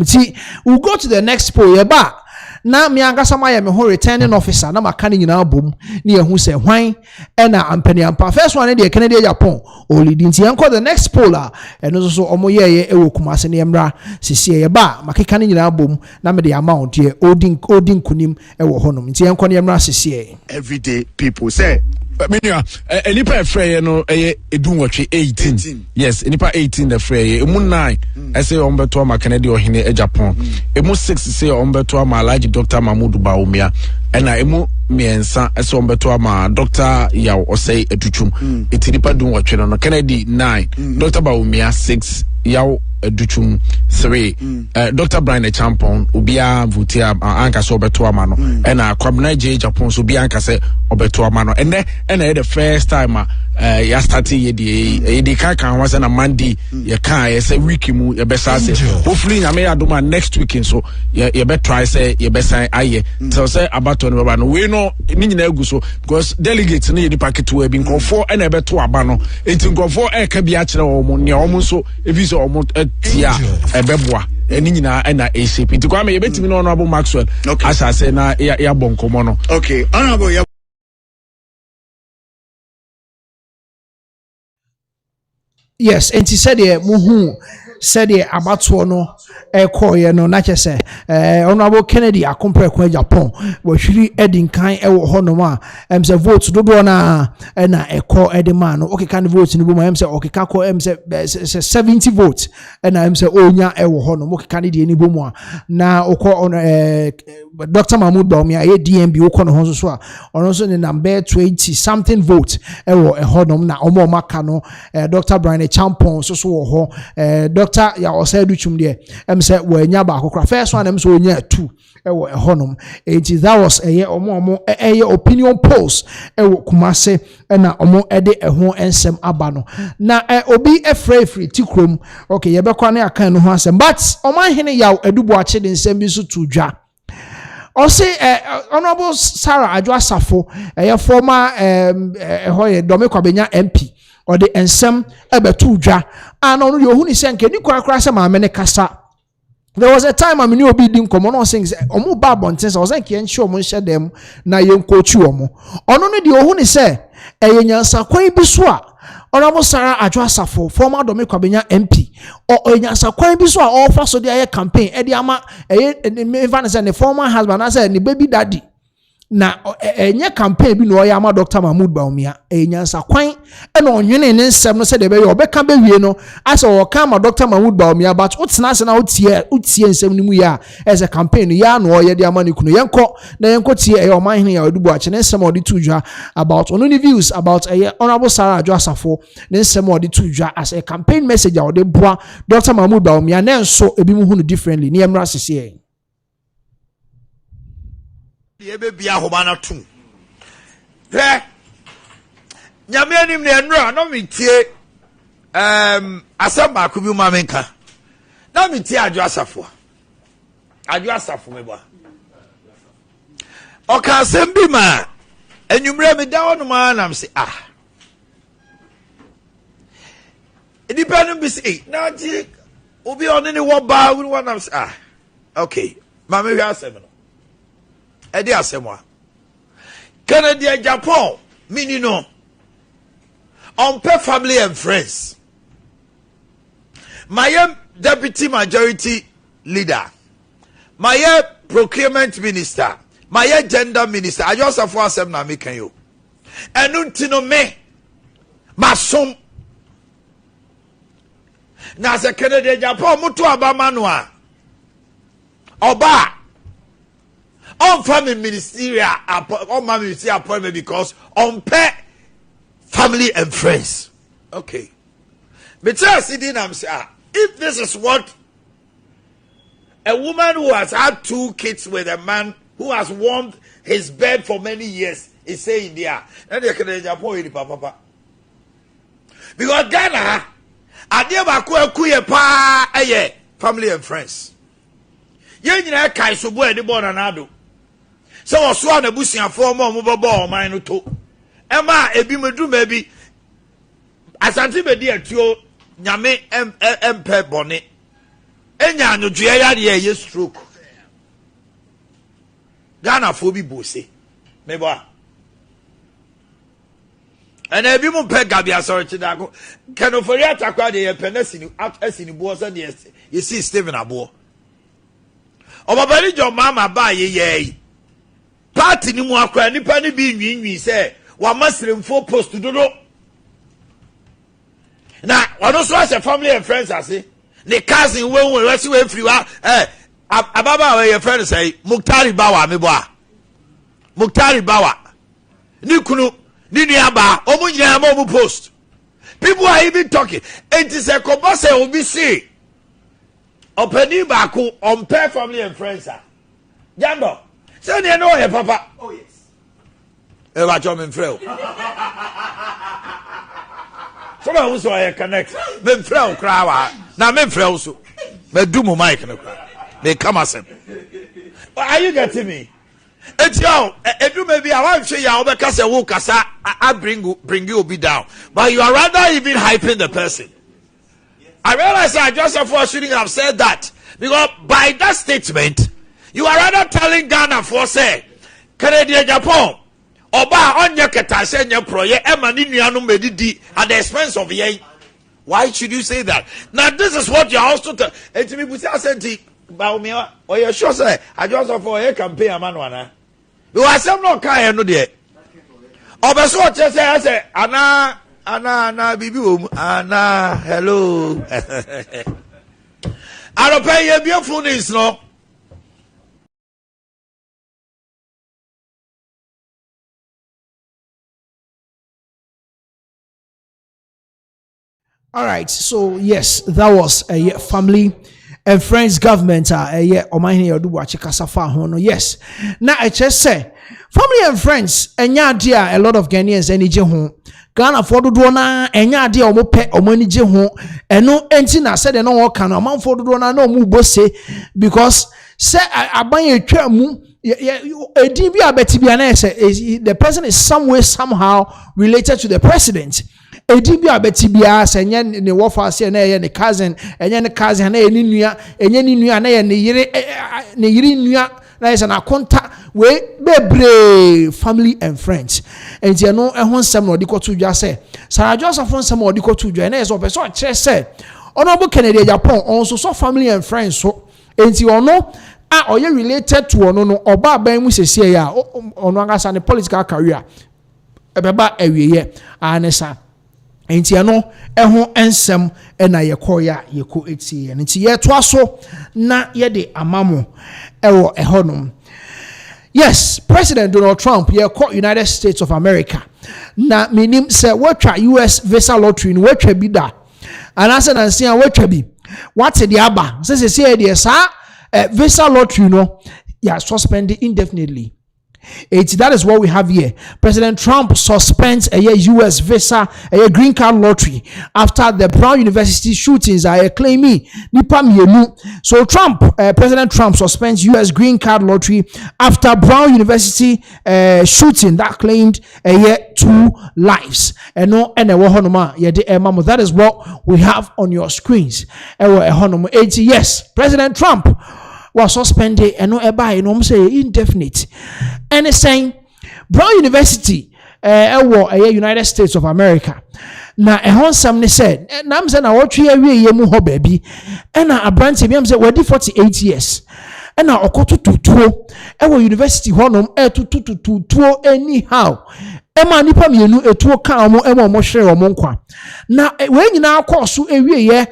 See, we'll go to the next poll. Yeah, but now me anga sama ya me ho returning officer na makani nyina bom ne ehun se hwan na ampani ampa first one dey Canada Japan o lead nti yanko the next poll eno so omo ye ewo Kumase ne emra sisi ye ba makeka ne nyina bom na me dey amount ye odin kunim ewo honom nti yanko ne emra sisi everyday people say Minya, enipa efreye no edun watwe 18. Yes, enipa 18 the freye. Emu 9 say ombeto ama Kennedy ohine Japan. Emu 6 say ombeto ama Alhaji Dr. Mahmoud Baumia. Ena emu miensa say ombeto ama Dr. Yaw Osei Educhum. Eti nipa dun watwe no Kennedy 9, Dr. Baumia 6, Yaw Educhum 3 Dr. Brian Champon ubia vutia anka so beto amano ena Kwabena J Japan so bia anka se obeto amano ene the first time ya start ye di kan was na Monday ye kan ye say week mu ye besa say hopefully nyame adoma next weekend so ye be try say ye besa aye so say abato no baba no we no ni nyina egu so because delegates no ye di packet we bi nkofo ena e beto aba no enti nkofo e ka bia kire wo mu ne wo mu so ebi so wo tia e beboa eni nyina na ACP nti kwa me ye betimi no honorable Maxwell asa say na ya bonkomo no okay honorable yes enti said muhu said abatoɔ no ɛkɔɔyɛ no na kyɛ sɛ honorable Kennedy akompɛ kwa Japan wɔhwiri edinkan ɛwɔ hɔ no ma sɛ vote dodoɔ na ɛna ɛkɔ ɛde ma no okeka ne vote no bo ma sɛ okeka kɔ sɛ 70 vote ɛna sɛ onya ɛwɔ hɔ no okeka ne de ni bo mu a na okɔ Dr. Mahmoud Bawumia ye DMB okɔ no ho so a ɔno so ne number 20 something vote ɛwɔ ɛhɔ no na ɔmo maka no Dr. Brian Champon so wɔ hɔ Dr. ya Osaidu Chumde say wanya ba akokra first one so onya 2 ɛwɔ ɛhɔ nom enti that was ɔmo opinion polls ɛwɔ Kumase ɛna ɔmo ɛde ɛho ensɛm aba no na obi free tikrom okay yɛbɛkɔ na akan no ho asɛm but ɔmo ahene yaw adubo akye de nsɛm bi so to dwa ɔse honorable Sarah Adwo Asafo former ɛhɔ yɛ Dome Kwabenya MP or the ensem ebetu dwa and onu yo huni senke ni kwakra se ma me ne kasa. There was a time I mean obi din komo no sing omo ba bonten se o senke enchi omo nhye dem na yenkochi omo ono no de ohuni se eyenyansa kwan bi so a Honorable Sarah Adwo Asafo former Dome Kwabenya MP or enyansa kwan bi so a offer so de campaign e de ama me van say the former husband na say the baby daddy na enye campaign bi no oyama Dr. Mahmoud Bawumia enyansa kwan e na onwene ne nsem no se de be ye obeka be wie no ase o ka ma Dr. Mahmoud Bawumia but utena se na utie nsem no mu ya as a campaign ya no oye de ama ne kunu yenko tie e o man hene ya odubu ache ne nsem o de tujwa about only views about Honorable Sarah Adwo Asafo ne nsem o de tujwa as a campaign message o de boa Dr. Mahmoud Bawumia ne nso ebi mu hunu differently ne emra sese Yebe bia hobana tum. Nyame anim ne enra no metie asaba ku bi ma menka. Na metie Adwo Asafo. Adwo Asafo meba. Oka asem bi ma enwumre me da wono ma na mse Independent bi say na ji obi on ne wo ba we want am say okay. Ma me hwe asem no. Edi asemwa Canada Japan mini no on pay family and friends my deputy majority leader my procurement minister my gender minister I just have asem na make you enu ntino me masom na se Canada Japan mutu abama no a oba on family ministerial on my ministerial appointment because on pay family and friends. Okay. But sitting I'm saying if this is what a woman who has had 2 kids with a man who has warmed his bed for many years is saying there, then they can Japan papa. Because Ghana, I never kuye pa family and friends. Yen nyina kai so bo edi bo na nado. So oso na busiafo mo mo bobo o man no to ema ebi medu ma bi asante be di atuo nyame empe bone enya anodua ya de ye stroke Ghana fo bi bose me bo ana ebi mo pe gabi asori chida ko kenofori atakwa de ye penasini asini bo so de ye see Stephen Abo obabari jo mama ba ye party ni mu akwa nipa ni bi nwinwi se wa masremfo post dodo na wano so as a family and friends ase ne cousin we wesi we free wa ababa we your friend say Muktari Bawa me boa Muktari Bawa ni kunu ni nuaba omu nyina ma omu post people are even talking it is a kobase obi see Openi baako on pair family and friends are. Jando. Say you know her papa. Oh yes. Eva chom mfreo. So na who so I connect. Mfreo kra wa. Na mfreo so. Me do mo mic no kra. Me come asem. Are you getting me? It's yo, edu maybe I want to say ya obeka say wo kasa I bring you be down. But you are rather even hyping the person. I realize that Joseph shouldn't have said that. Because by that statement, you are rather telling Ghana for say, Canadian Japan, Oba onye ketase nye proye emani nuanu medidi at the expense of ye. Why should you say that? Now this is what you are also to me busi asenti baumia or you sure say I just for a campaign amanwana. You are some no kind no de. Obeso say I say ana bibi ana hello. I don't pay your beautiful needs no. All right, so yes, that was a family and friends government. Yes. Now I just say family and friends. A lot of Ghanaians any home. Ghana for do na enya de omo pe omo ni je ho eno enti na said no work can amount for do na no mu bose because say aban etwa mu edi bi abeti bi na say the person is some way somehow related to the president. Edi bi abeti bi say nya ne wofa say na ye ne cousin enya ne cousin na ye ni nua enya ni nua na ye ne yiri nua na is an akonta we bebre family and friends and you know ehon sem no diko to dwa say Sarah Joseph on sem no diko to dwa na is person che say honorable Kennedy Japan also so family and friends so and you know oye related to ono no oba ban mu sese ya ono anga ne political career ebeba ewiye anesa enti ano ehon ensem na yekoya yeko etie enti yeto aso na yede amamo ewo ehonom. Yes, President Donald Trump caught United States of America. Na minim se watcha US visa lottery no watcha bi da. Anase na nsia watcha bi. What the aba? Say the sa visa lottery no ya suspended indefinitely. That is what we have here. President Trump suspends a US visa, a green card lottery after the Brown University shootings are claiming nipa mienu. So President Trump suspends US green card lottery after Brown University shooting that claimed 2 lives. That is what we have on your screens. Yes, President Trump was suspended and no say indefinite. And it's saying Brown University United States of America. Na ehon sam ne said nam say na wotwe awie mu ho baby and na abranche biam say we 48 years and na okototutuo university honom tutututuo anyhow ema nipa mienu etuo ka omo omo hwere omo nkwa na we nyina akoso ewie ye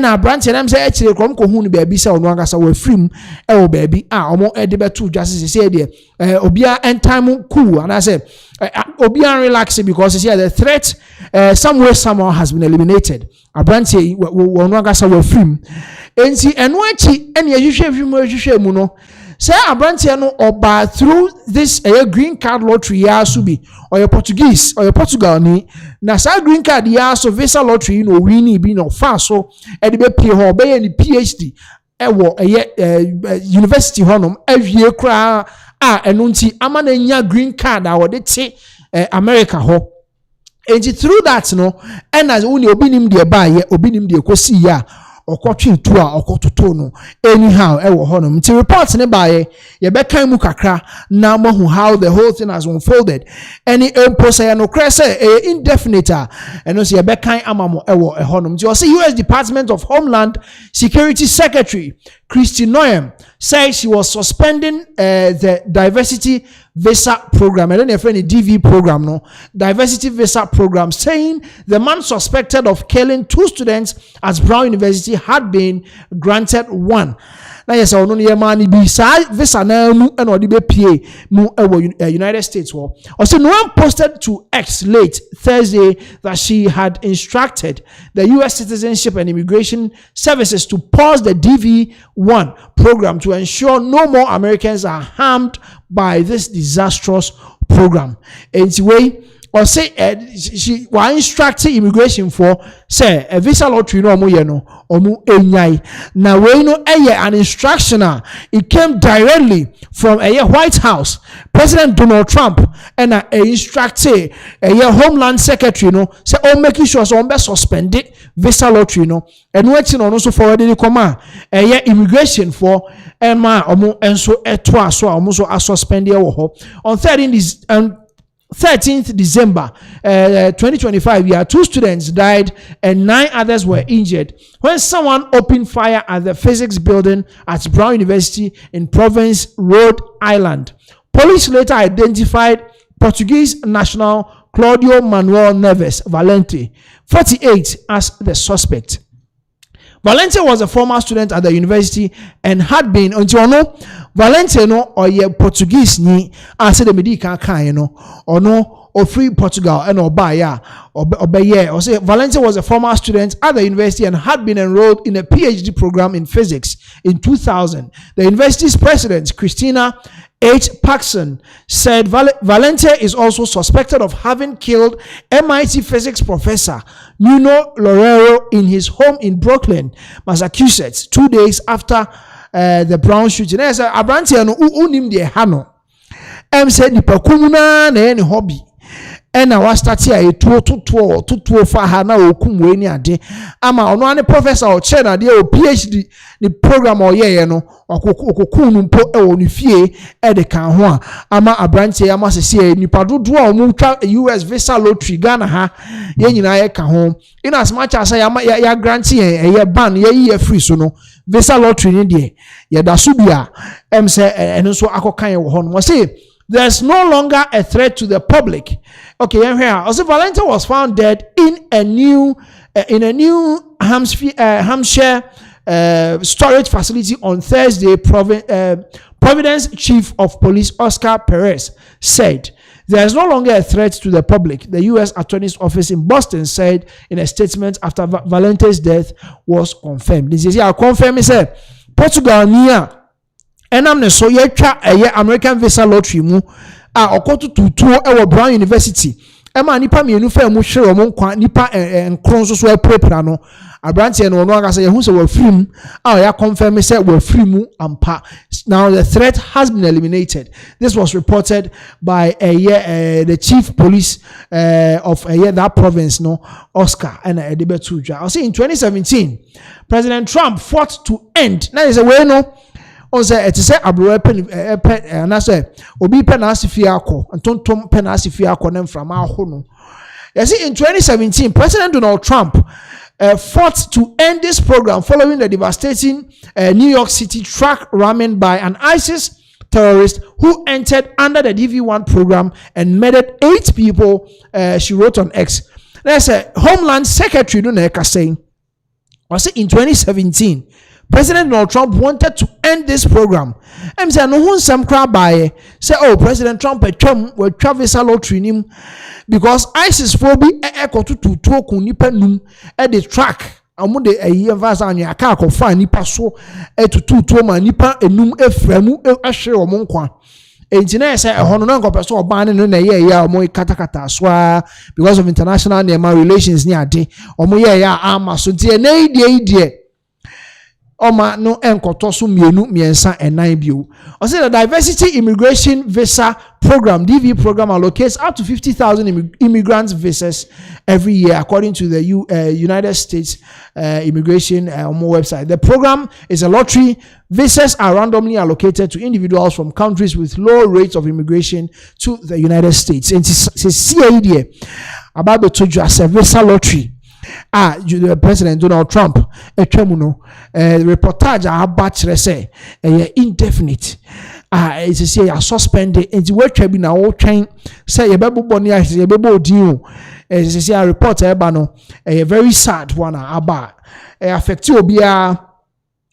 na abranche nam say ekire krom ko hu ne baby say ono agasa we frim baby omo de beto dwase say de obia entime cool and I say obia relax because the threat somewhere somehow has been eliminated. Abranche ono agasa we frim enti eno achi ene yehwehwe mu no say abranche no oba through this green card lottery ya so bi or Portuguese or Portugal ni na sa green card ya so visa lottery no win bi no fa so e de be pay ho be ni PhD university honum awie kra eno nti ama na nya green card a wode te America ho. And through that no and as only obinim de ba obinim de kosi ya okotwe tu a okototo no anyhow ewo honom nti report ne ba ye be kan mu kakra na mahu how the whole thing has unfolded any empose no crese indefinite and no se be kan amamo ewo honom nti o say US Department of Homeland Security Secretary Kristi Noem says she was suspending the diversity visa program. I don't know if any DV program, no diversity visa program, saying the man suspected of killing 2 students at Brown University had been granted one. na yes ono no ye man bi sa visa na mu and odi be pie mu United States wo. Also no one posted to X late Thursday that she had instructed the US Citizenship and Immigration Services to pause the DV1 program to ensure no more Americans are harmed by this disastrous program. Anyway, or say she was instructing immigration for say a visa lottery no omu ye no omu enyai na we no an instructional. It came directly from a White House President Donald Trump and a instructed a Homeland Secretary no say making sure so be suspended visa lottery no and waiting on also forwarded the command a immigration for Emma omu enso etwa so omu so suspended on 13th December 2025, 2 students died and 9 others were injured when someone opened fire at the physics building at Brown University in Providence, Rhode Island. Police later identified Portuguese national Claudio Manuel Neves Valente, 48, as the suspect. Valente was a former student at the university and had been until no Valente no or ye Portuguese ni ase the medical kan no or no or free Portugal and or by ya or ye or say Valente was a former student at the university and had been enrolled in a PhD program in physics in 2000. The university's president Christina H. Paxson said Valente is also suspected of having killed MIT physics professor Nuno Loureiro in his home in Brooklyn, Massachusetts, 2 days after the Brown shooting. I said, Abrantia no unim de hano. Said nipa kumuna na any hobby. And I was starting a two for her now kumweni ade. Ama ono ane professor or chair de o PhD the program or ye no okokunu po e woni fie e de kan ho a ama abrantie ama sese nipa dodo a omu twa US visa lottery Ghana ha ye nyina ye ka ho in as much as ya grant ye ban ye free so no visa lottery ni de ye da so bia say eno so akokan wo ho no say there's no longer a threat to the public. Okay, here. Also, Valente was found dead in a new Hampshire storage facility on Thursday. Providence Chief of Police Oscar Perez said there is no longer a threat to the public. The U.S. Attorney's Office in Boston said in a statement after Valente's death was confirmed. This is confirmed. He said Portugal near. And I'm so ye twa American visa lottery mu a okoto tutuo e wo Brown University e ma nipa mienu fa mu hwere mo nkwa nipa nkron so so aprepra no abrantie no aka say hu se wa firim a ya confirm say wa firimu ampa. Now the threat has been eliminated. This was reported by the chief police of that province no Oscar and Edebetuja. I say in 2017 President Trump fought to end. Now is a way no on say it is abro pen and I say obi pen asifia akọ ntontom pen asifia akọ nem from ahono. You see in 2017 President Donald Trump fought to end this program following the devastating New York City truck ramming by an ISIS terrorist who entered under the DV1 program and murdered 8 people, she wrote on X. There's a Homeland Secretary saying, in 2017 President Donald Trump wanted to end this program. I'm saying no one some crowd by say President Trump will travel lottery nim because ISIS phobia to talk nipa num at the track. Amu de verse an ya ka ko fa nipa so to ma nipa enum eframu ehwe omo nkwa. Engineer say hono no nko person oban no na ye ya omo katakata so because of international relations ni ade omo ye ya ama so tie na idie Oma no enkoto so mienu miensa enan bio. I say the diversity immigration visa program DV program allocates up to 50,000 immigrants visas every year according to the United States immigration website. The program is a lottery. Visas are randomly allocated to individuals from countries with low rates of immigration to the United States. And it's about the visa lottery. President Donald Trump reportage about say indefinite it's a say suspended and we be na all train say you bebo boni you bebo odi it's a report no a very sad one about affect obia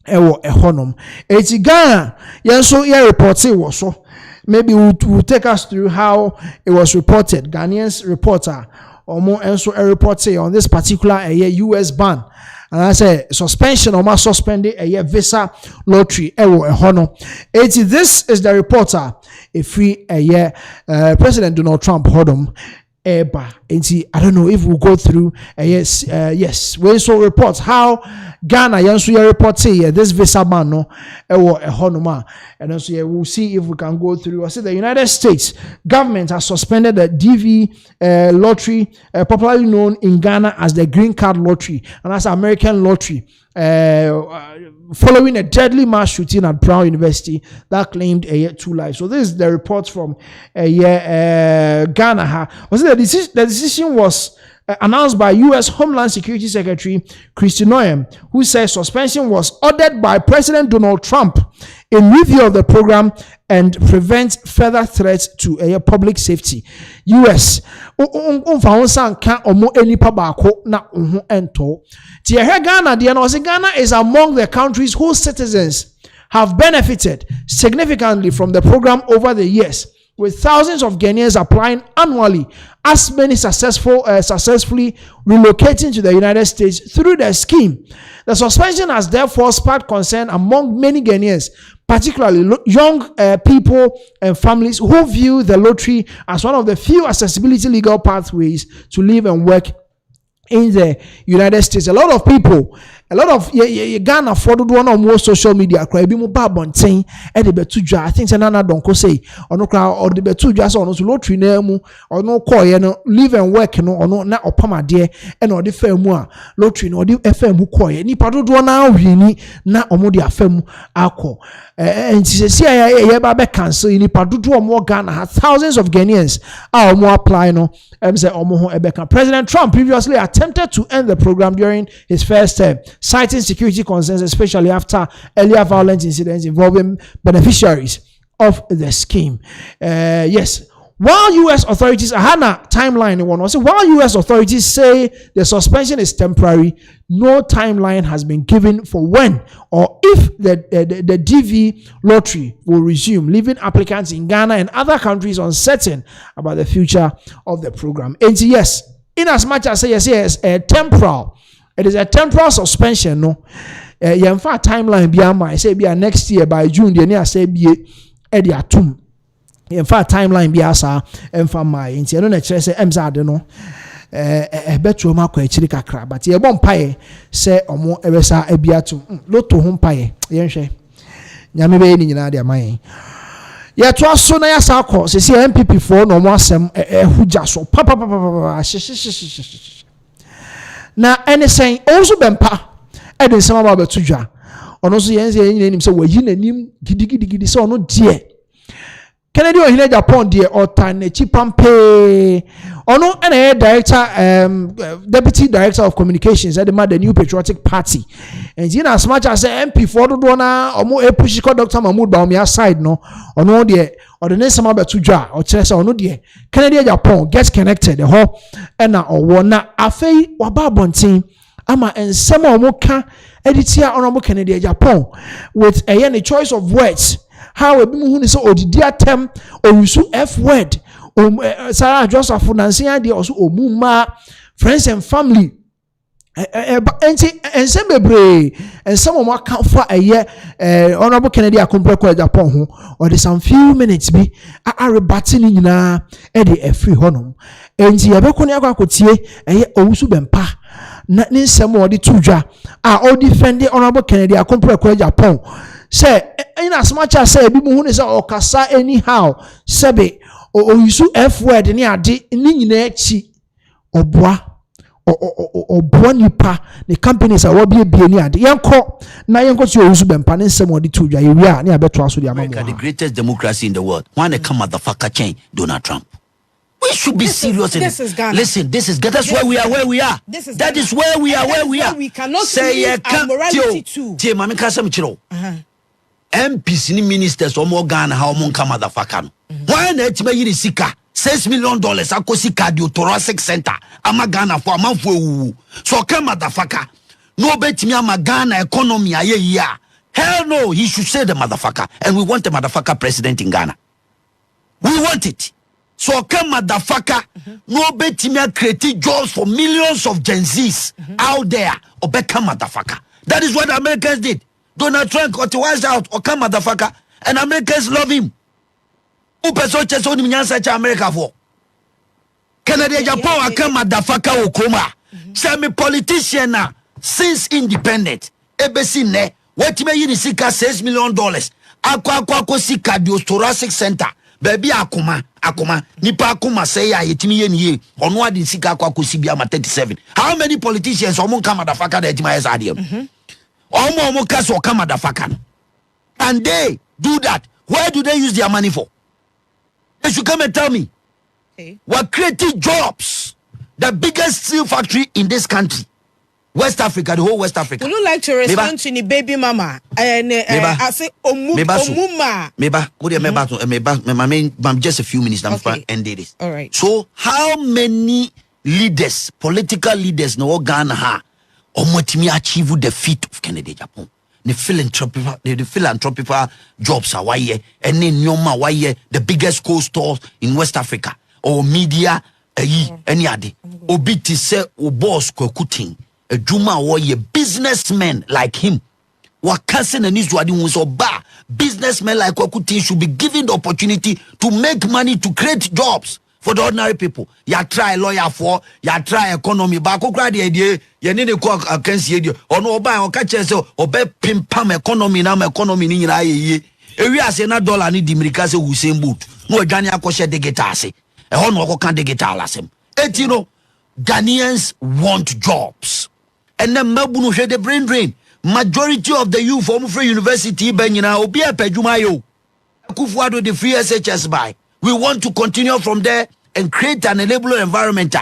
ewo ehonom. Eti Ghana yenso ye reporting was so. Maybe we'll take us through how it was reported. Ghanaians reporter omo enso a reporting on this particular US ban. And I say suspension or suspended a visa lottery ewo ehono. Eti this is the reporter a free President Donald Trump hodom. Eba. I don't know if we'll go through yes. We also report how Ghana yansu report say this visa ban no ewo ehonoma, and also we'll see if we can go through. I say the United States government has suspended the DV lottery, popularly known in Ghana as the green card lottery and as American lottery, following a deadly mass shooting at Brown University that claimed 2 lives. So this is the report from Ghana. The decision was announced by U.S. Homeland Security Secretary Kristi Noem, who says suspension was ordered by President Donald Trump in review of the program and prevent further threats to public safety. U.S. Ghana is among the countries whose citizens have benefited significantly from the program over the years, with thousands of Ghanaians applying annually, as many successfully relocating to the United States through the scheme. The suspension has therefore sparked concern among many Ghanaians, particularly young people and families who view the lottery as one of the few accessibility legal pathways to live and work in the United States. A lot of people, Ghana for the one on more social media cry be mo babonten e de betudwa. I think say nana donko say ono kra or de betudwa so ono so lottery na mu ono koye no live and work no ono na opamade e na ode famu a lottery no ode famu koye ni padodo na hwini na omo de afamu akọ enti se ye ba be cancel ni padodo omo Ghana ha thousands of Ghanaians omo apply no say omo ho ebeka. President Trump previously attempted to end the program during his first term, citing security concerns, especially after earlier violent incidents involving beneficiaries of the scheme. Yes. While U.S. authorities, I had a timeline in one. While U.S. authorities say the suspension is temporary, no timeline has been given for when or if the DV lottery will resume, leaving applicants in Ghana and other countries uncertain about the future of the program. And yes, in as much as yes, temporal, it is a temporal suspension. No, in fact, timeline beyond my say be next year by June. The near say be atum. In fact, timeline be asa and from my inti. I don't know say emza no. Betu ma kwa chiri kakra, but ye bon paye say omo ebesa ebiatum. Loto hom paye. Yenhwe. Nyame be ni nyina de amaye. Ye to aso na ya sa akọ se MPP for no mo asem huja so papa na anything also bempa e de nsem aba betudwa ono so yense yin nim se wayi nanim gidigidi se ono de Kennedy ohine Japan de otanechi pampe ono na director deputy director of communications at the New Patriotic Party, and in as much as MP for do na omo push Dr. Mahmoud Bawumia side no ono de ordinary sama betudwa o kire se ono de Kennedy Japan gets connected ho na owo na afei wababontin ama ensema omo ka editia ono Kennedy Japan with a choice of words. How a bimu so odidi atem or use F word Sarah Joseph Nancy idea also omuma friends and family and some bebre and some of my count for a year honorable Kennedy Akumpre Japan or the some few minutes be a rebatting na a free honum and the Abekonia Kotie a Osu Bempa not in some or the tuja are all defending honorable Kennedy Akumpre Japan. Say in as much as say people who is okasa anyhow sebe o use F word ni ade ni nyina echi oboa oboa nipa the companies are be ni ade yenko na yenko ti o use bempa ne nsem odi to dwa yewia na abeto aso di amamo. The greatest democracy in the world. When come motherfucker change Donald Trump. We should be serious. This is Ghana. Listen, this is Ghana. That's where we are. Where we are. That is where we are. Where we are. We cannot say our morality too. Tie mami kasa mchiro. MPs ni ministers omo Ghana ha omo nka motherfucker no. Why na etiba yiri sika $6 million akosi cardiothoracic center ama Ghana for amanfo ewu. So ka motherfucker no betimi ama Ghana economy aye ya Hell no, he should say the motherfucker. And we want a motherfucker president in Ghana. We want it. So come motherfucker, no betimia create jobs for millions of Gen Zs out there. Or become motherfucker. That is what the Americans did. Donald Trump got wise out or come motherfucker. And Americans love him. Who person chase on him such America for? Canada, Japan, come motherfucker Okoma. Semi politician now since independent. Ebesi ne. What me you sika $6 million. Akwa sika thoracic center. Baby akuma nipa akuma say ya yetimi ye niye ono adi sika akwa si bia ma 37. How many politicians omo come motherfucker that my sadiem? Omo kaso come motherfucker. And they do that. Where do they use their money for? They should come and tell me. We're creating jobs. The biggest steel factory in this country. West Africa, the whole West Africa. Would you like to respond to the baby mama? And I say, Omuma. Meba, just a few minutes. I'm fine. End this. All right. So, how many leaders, political leaders, no Ghana ha, omotimi achieve the feat of Kennedy Japan? The philanthropical jobs are why, and then Nyoma why the biggest coal stores in West Africa or media, any other. Obiti say, o boss kokuting. A Juma or a businessman like him. Wakasen and Israel so bar businessmen like Wakuti should be given the opportunity to make money to create jobs for the ordinary people. Ya try lawyer for, ya try economy, but the idea, you need to call against you. Or no buy or catch yourself or be pim pam economy now economy in ye. Area say na dollar need the Mirikase Hussein boot. No Ghanaian koshe de getase. A honor can de getasem. Etino Ghanaians want jobs. And then Mabunu had the brain drain. Majority of the youth from Free University, Benina, Obia Pejumayo, Kufuado, the free SHS by. We want to continue from there and create an enabler environment.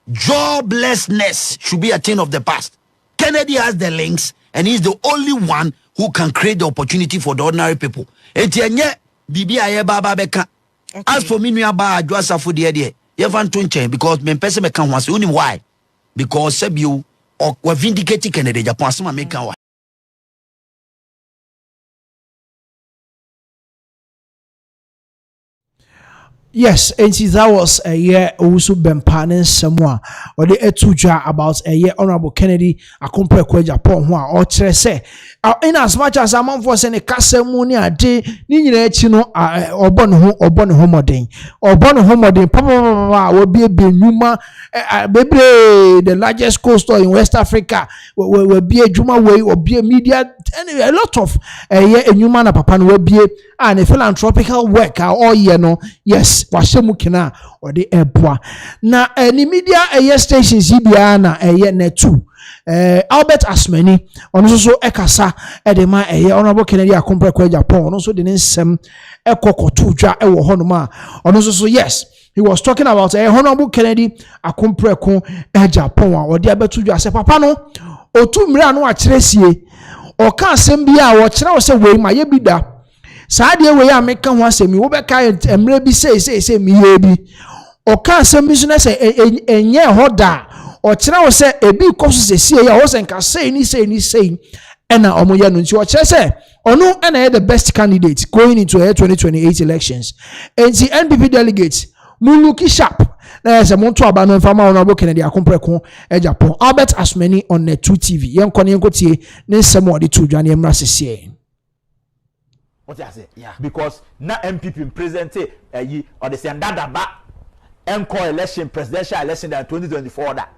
Joblessness should be a thing of the past. Kennedy has the links, and he's the only one who can create the opportunity for the ordinary people. Etienne, Bibi Aye Baba Beka. As for me, Nuaba, Joasa for the idea, Evan Tunche, because men person can once only why? Because Sebu. Or we vindicating Kennedy Japan some American one. Yes, and see that was a year also been panning somewhere or the etuja about a year honorable Kennedy a compare kwa Japan or say in as much as a man for sending a casemony a day nini chino or born homoding papa will be a Numa baby the largest coast store in West Africa will be a Juma way or be a media anyway a lot of a year a Numa na papa will be and a philanthropical work all year no yes washemu kina or the airport na any media stations na netu Albert Asmani on so ekasa edema honorable Kennedy akompre kwa Japan on so the nsem ekokotuja ewo honoma on so yes he was talking about honorable Kennedy akompre ko Japan or the abetuja se papa no otu mira no akyeresie o ka asem bia wo kire wo se we ma ye bida saade we ya meka ho asemi wo be ka emre bi say mi ye bi o ka asem bi so na say enye hoda o kire wo se ebi koso se sie ya wo se nka say ni ena omoya no nti o kire se ono ena the best candidate going into 2028 elections and the NPP delegates muluki sharp na se monto aba no fama honorable Kennedy akompreko Japan Albert Asmani on Net2 TV yenko tie ne nsem o de to dwane emra sese. What I say? Yeah. Because na MPP present or the same ba encore election, presidential election in 2024 that.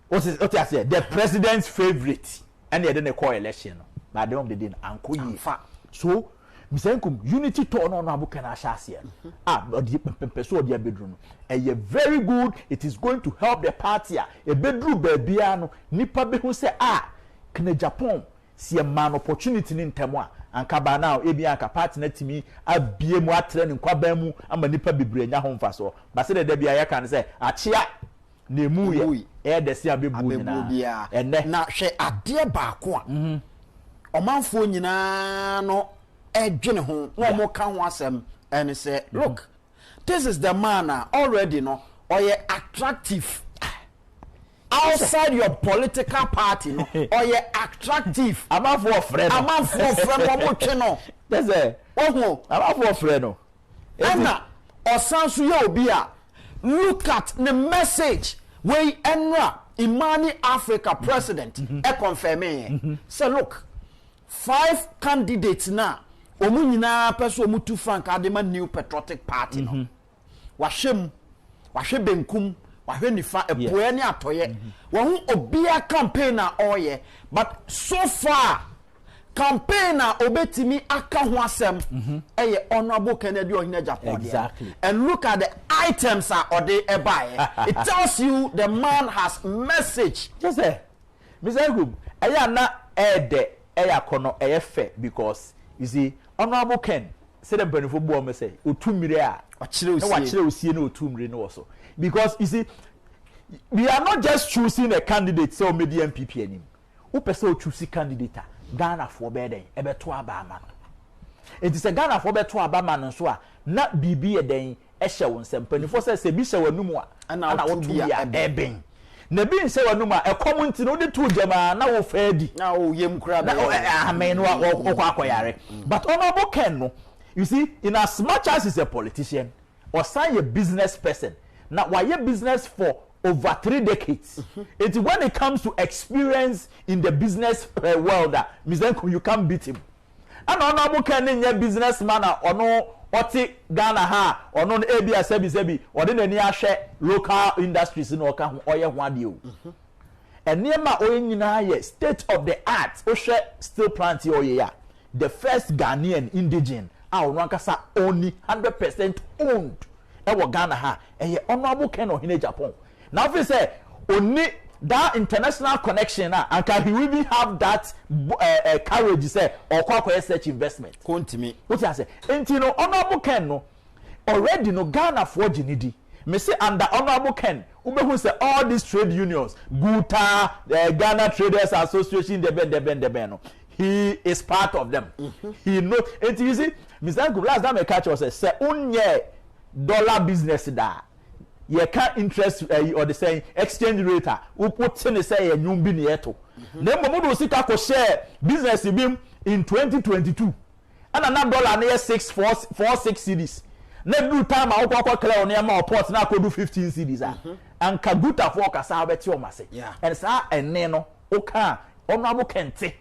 What I say? The president's favorite and they call election. But they didn't anko yi. So Misenkum unity turn on abu kana shasia. But the so their bedroom. Very good. It is going to help the party. A bedroom baby no nipa be who say kene Japan see a man opportunity in temwa. Ankaba now ebi anka party na timi abie mu atre ne kwaba mu ama nipa bebre nya ho mfa so ba se de bia ya kan say achia na mu ye e de se abebu nyina enne na hwe ade baako a omanfo nyina no edwene ho no mo ka ho asem and say look this is the man already no or attractive outside your political party no or you attractive amount for friend mo tweno that's it amount for friend no Anna osanso ye obi a look at the message wey enra Imani Africa president confirming say look 5 candidates na omu nyina peso omu tu frank adema new patriotic party no wahwe benkum wahwe nifa epoe ne atoye wo obia campaign na oye but so far campaign na obetimi aka ho asem eye honorable Kennedy Ohene Japan exactly and look at the items are ode ebaye it tells you the man has message just say Mr. Group eya na ede eya kono eye fair because you see honorable Ken say the benefit bo me say otumire a wa kire osie na otumire no so because you see we are not just choosing a candidate say o medi MPP anim who person choose candidate Ghana for beden ebeto abama no it is a Ghana for beto abama no so a na bibi eden ehye won sempanifo se bi hye wanum a na wotu ya eben na bi nse wanum a ekom no de tu jama na wo faadi na wo yem kura na amen no akoyare but honorable Ken no you see in as much as he's a politician or say a business person now why a business for over 3 decades. It's when it comes to experience in the business world that you can't beat him. And honorable Ken in your businessman or no oti Ghana ha or no ABS sebi or then any share local industries in Oka or ya one. And near my own state of the art Oshe still planting or yeah. The first Ghanaian indigene our Rankasa only 100% owned. Ewa Ghana ha and honorable Ken or in Japan. Now, if you say only that international connection, and can he really have that courage, say, or corporate such investment? Come to me. What I say? And you know, honorable Ken, no, already no Ghana for Ginidi. Me say under honorable Ken, who say all these trade unions, Guta, Ghana Traders Association, the Ben, he is part of them. He know. And you see, Mr. Group last time I catch us say, unye dollar business da. You can't interest or the saying exchange rate who put in the say a new binieto. Then Momodo Sika ko share business in 2022 and another dollar near 46 cedis. Never do time I will clear on your port now could do 15 cedis and Kaguta for Kasabet Yomase. And sa and Neno Oka honorable Kente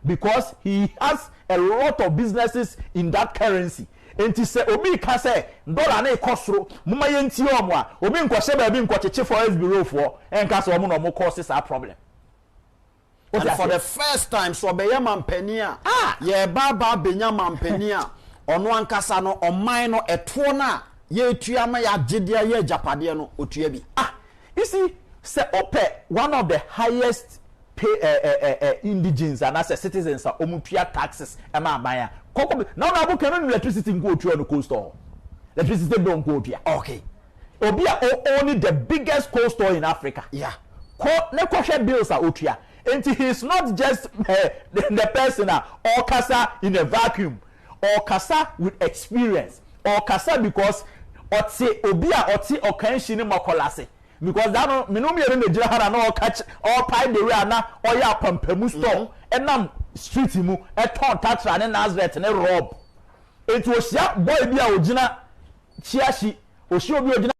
because he has a lot of businesses in that currency. Enti se obi ka se dollar na ekosoro muma yenti omo a obi nkwohye ba bi nkwocheche forest bureau for enka so omo no mo cause that problem. And for the first time so be mampani a ye baba benya mampani a ono ankasa no oman no eto na ye etua ma ya gidea ye japade no otua bi. You see se ope one of the highest pay indigenes and as citizens are omutua taxes ema abaya now na book no electricity go to on cold store electricity don't go there okay obia only the biggest cold store in Africa ne kwhwe bills are otua and he is not just the person or kasa in a vacuum or kasa with experience or kasa because oti obia oti okanshi ni makolase because that no me no me no jira hara na catch all pie the way na oya pampamu store enam street mu e ton tatra ne Nazareth ne rob it was ya boy bia ogina chiashi oshi obi ogina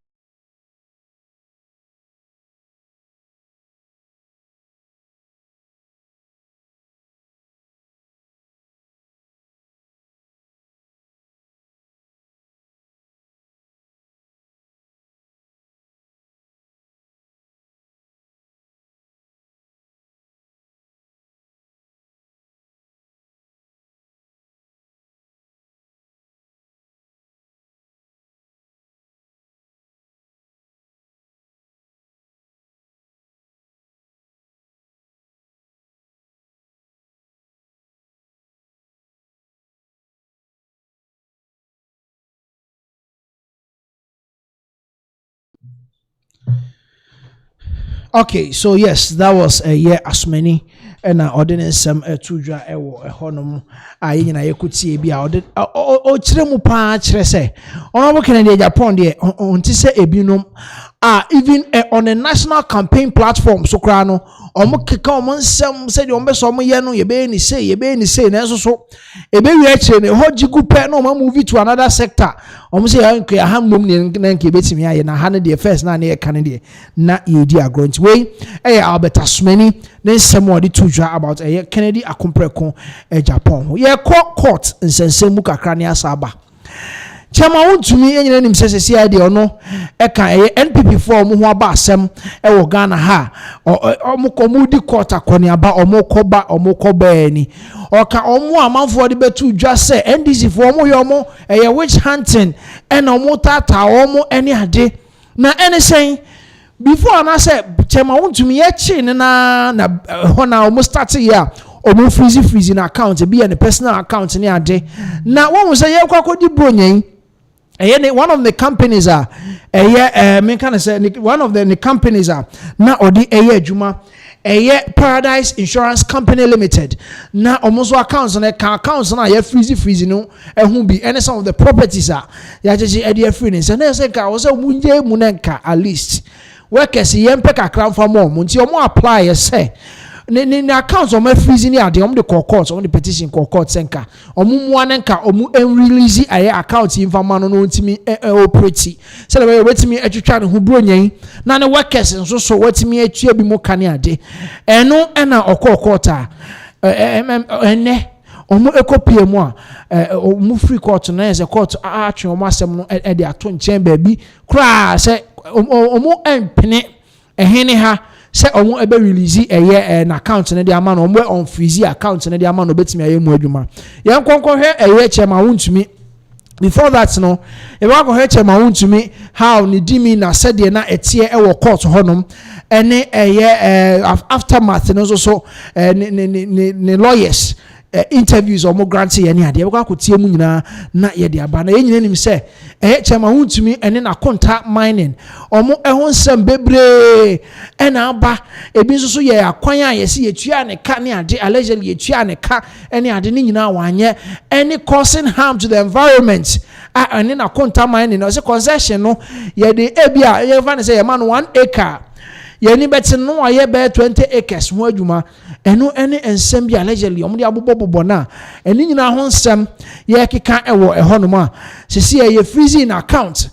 Okay, so yes, that was a year as many and ordinance some to dra a honum. I in a kuti be out o chiremu pa chere say. Honorable Kennedy Japan there on to say ebinum even on a national campaign platform so krano omo keka omo nsem said omo beso omo ye no ye be ni say na so ebe wi ache ne hojigu pe no omo move to another sector omo say ya nka ha mmom ne nka betimi aye na ha ne the first na ne ka ne de na ye di agront we Albert Asmani ne nsem odi tujwa about Kennedy Akompreko Japan ye court nsensemu kakra ne asaba chama wontumi enyina nim sesesi ade ono eka NPP for omo ho aba asem wo Ghana ha omo komudi court akoni aba omo koba ani oka omo amanfo de betu dwa se NDC for omo yomo witch hunting and omo tata omo eni ade na eni sen before na say chama wontumi ye chi na hona omo start here omo freeze na account be any personal account ni ade na won say ye kwakodi Broni one of the companies one of the companies na odi adwuma Paradise Insurance Company Limited na almost accounts na ya freeze no ehun bi and some of the properties ya jeje ade free so na say ka wo say munje munenka at least workers yempe kakra mfa mo nti omo apply say ne accounts on my freezing ni ade the court on the petition court senka omumu anenka omu release aye account infama no ntimi operate say we wetimi atwitwa ne ho Broni na ne workers nso so wetimi atua bi mo kane ade eno na court ene omu ekopie mu omu free court na as a court atwe omu asem no e de ato nchen ba bi kra say omu empene ehene ha say omo ebe release an account na dey ama no omo on freeze account na dey ama no betimi aye mu adwuma yen konkon hwe chema wontumi before that no e wa ko hwe chema wontumi how ni dimi na said na etie e wo court honom ene aftermath no so ne lawyers interviews or more grants any ade we kwa tie mu nyina na ye de aba na ye nyina nim se chema huntumi ene na contact mining omo ehon sem bebre ena aba ebi nso so ye akwan a ye se ye tua ne ka ne ade allegedly ye tua ne ka ene ade ni nyina wanye any causing harm to the environment ene na contact mining no se concession no ye de ebia ye fa ne se ye man 1 acre yani betin no aye be 20 acres ho adwuma eno ene ensem bi allegedly omde abobobo na eni nyina ho nsem ye keka ewo ehonom a sisi ye freeze in account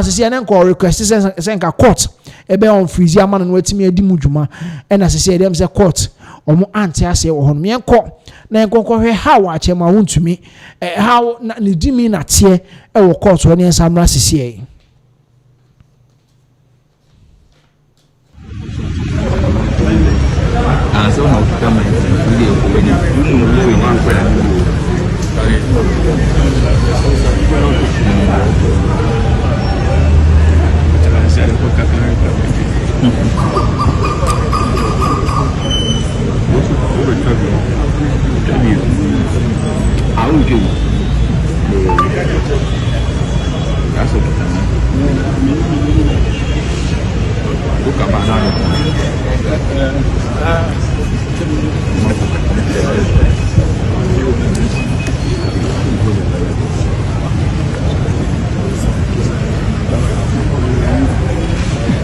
sisi ene nko request senka court ebe on freeze amana no atimi adi mudwuma ena sisi dem se court omo ante ase wo honom yenko na enkonko hwe how a chema wontumi how na ne dimi na tie ewo court woni ensamra sisi e so how to come and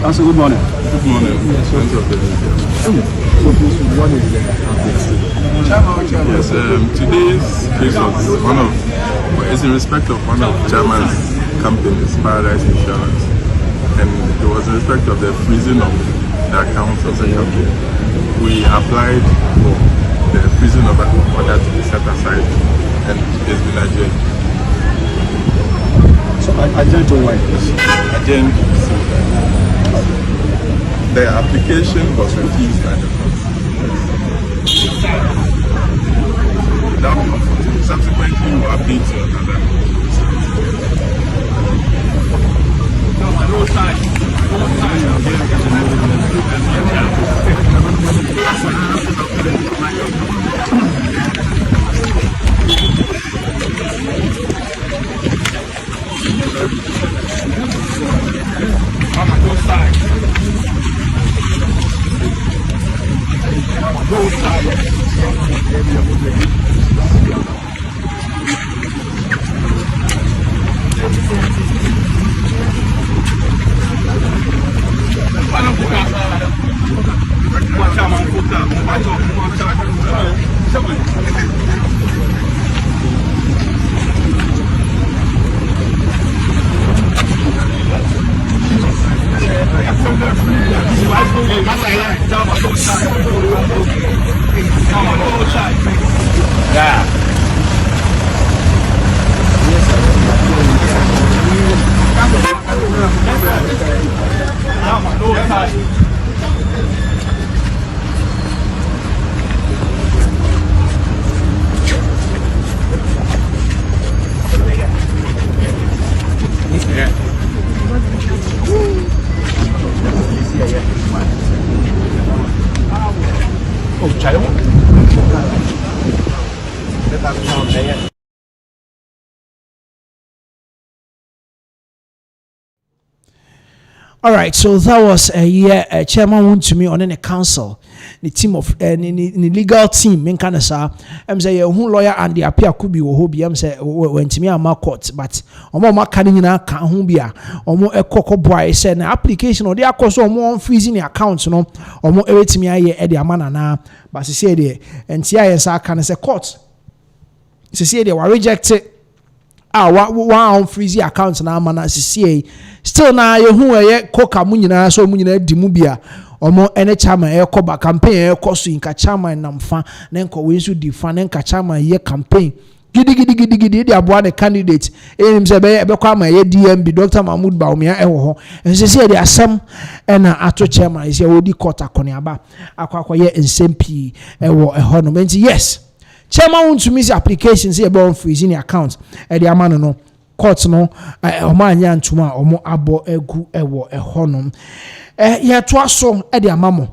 Also, good morning. Good morning. Yes, today's case was it's in respect of one of Chairman's companies, Paradise Insurance, and it was in respect of the freezing of the accounts of the company. We applied for the freezing of order to be set aside, and it's been adjourned. So, adjourned to why? Adjourned. The application was refused by the court. Subsequently, we update to another. No time. Mama, go side. Go side. All right, so that was a year chairman went to me on the council, the team of the legal team. Men kind of say, say who lawyer and the appear could be who say went to me a court, but omo canning na can who be a omo a coco boy said an application or the cost or more freezing the accounts, no or more everything me a Eddie Amana na, but she said there and TIS I can say court. She said they were rejected. One freezy accounts na mana CCA still na ye hu eye koka mu nyina so mu nyina di mu bia omo ene chama e koba campaign e koso inka chama na mfa na nko we nso di fa na nka chama ye campaign gidi di aboa the candidate enim se be kwa ma ye DMB Dr. Mahmoud Baumia e wo ho ense se de asem e na ato chairman se wodi court akoniaba akwa ye nsempii e wo e ho no menti yes chairman want to miss application say about freezing the account e the amano no court no omo anya ntuma omo abo egu ewo ehonom ye to aso e the amamo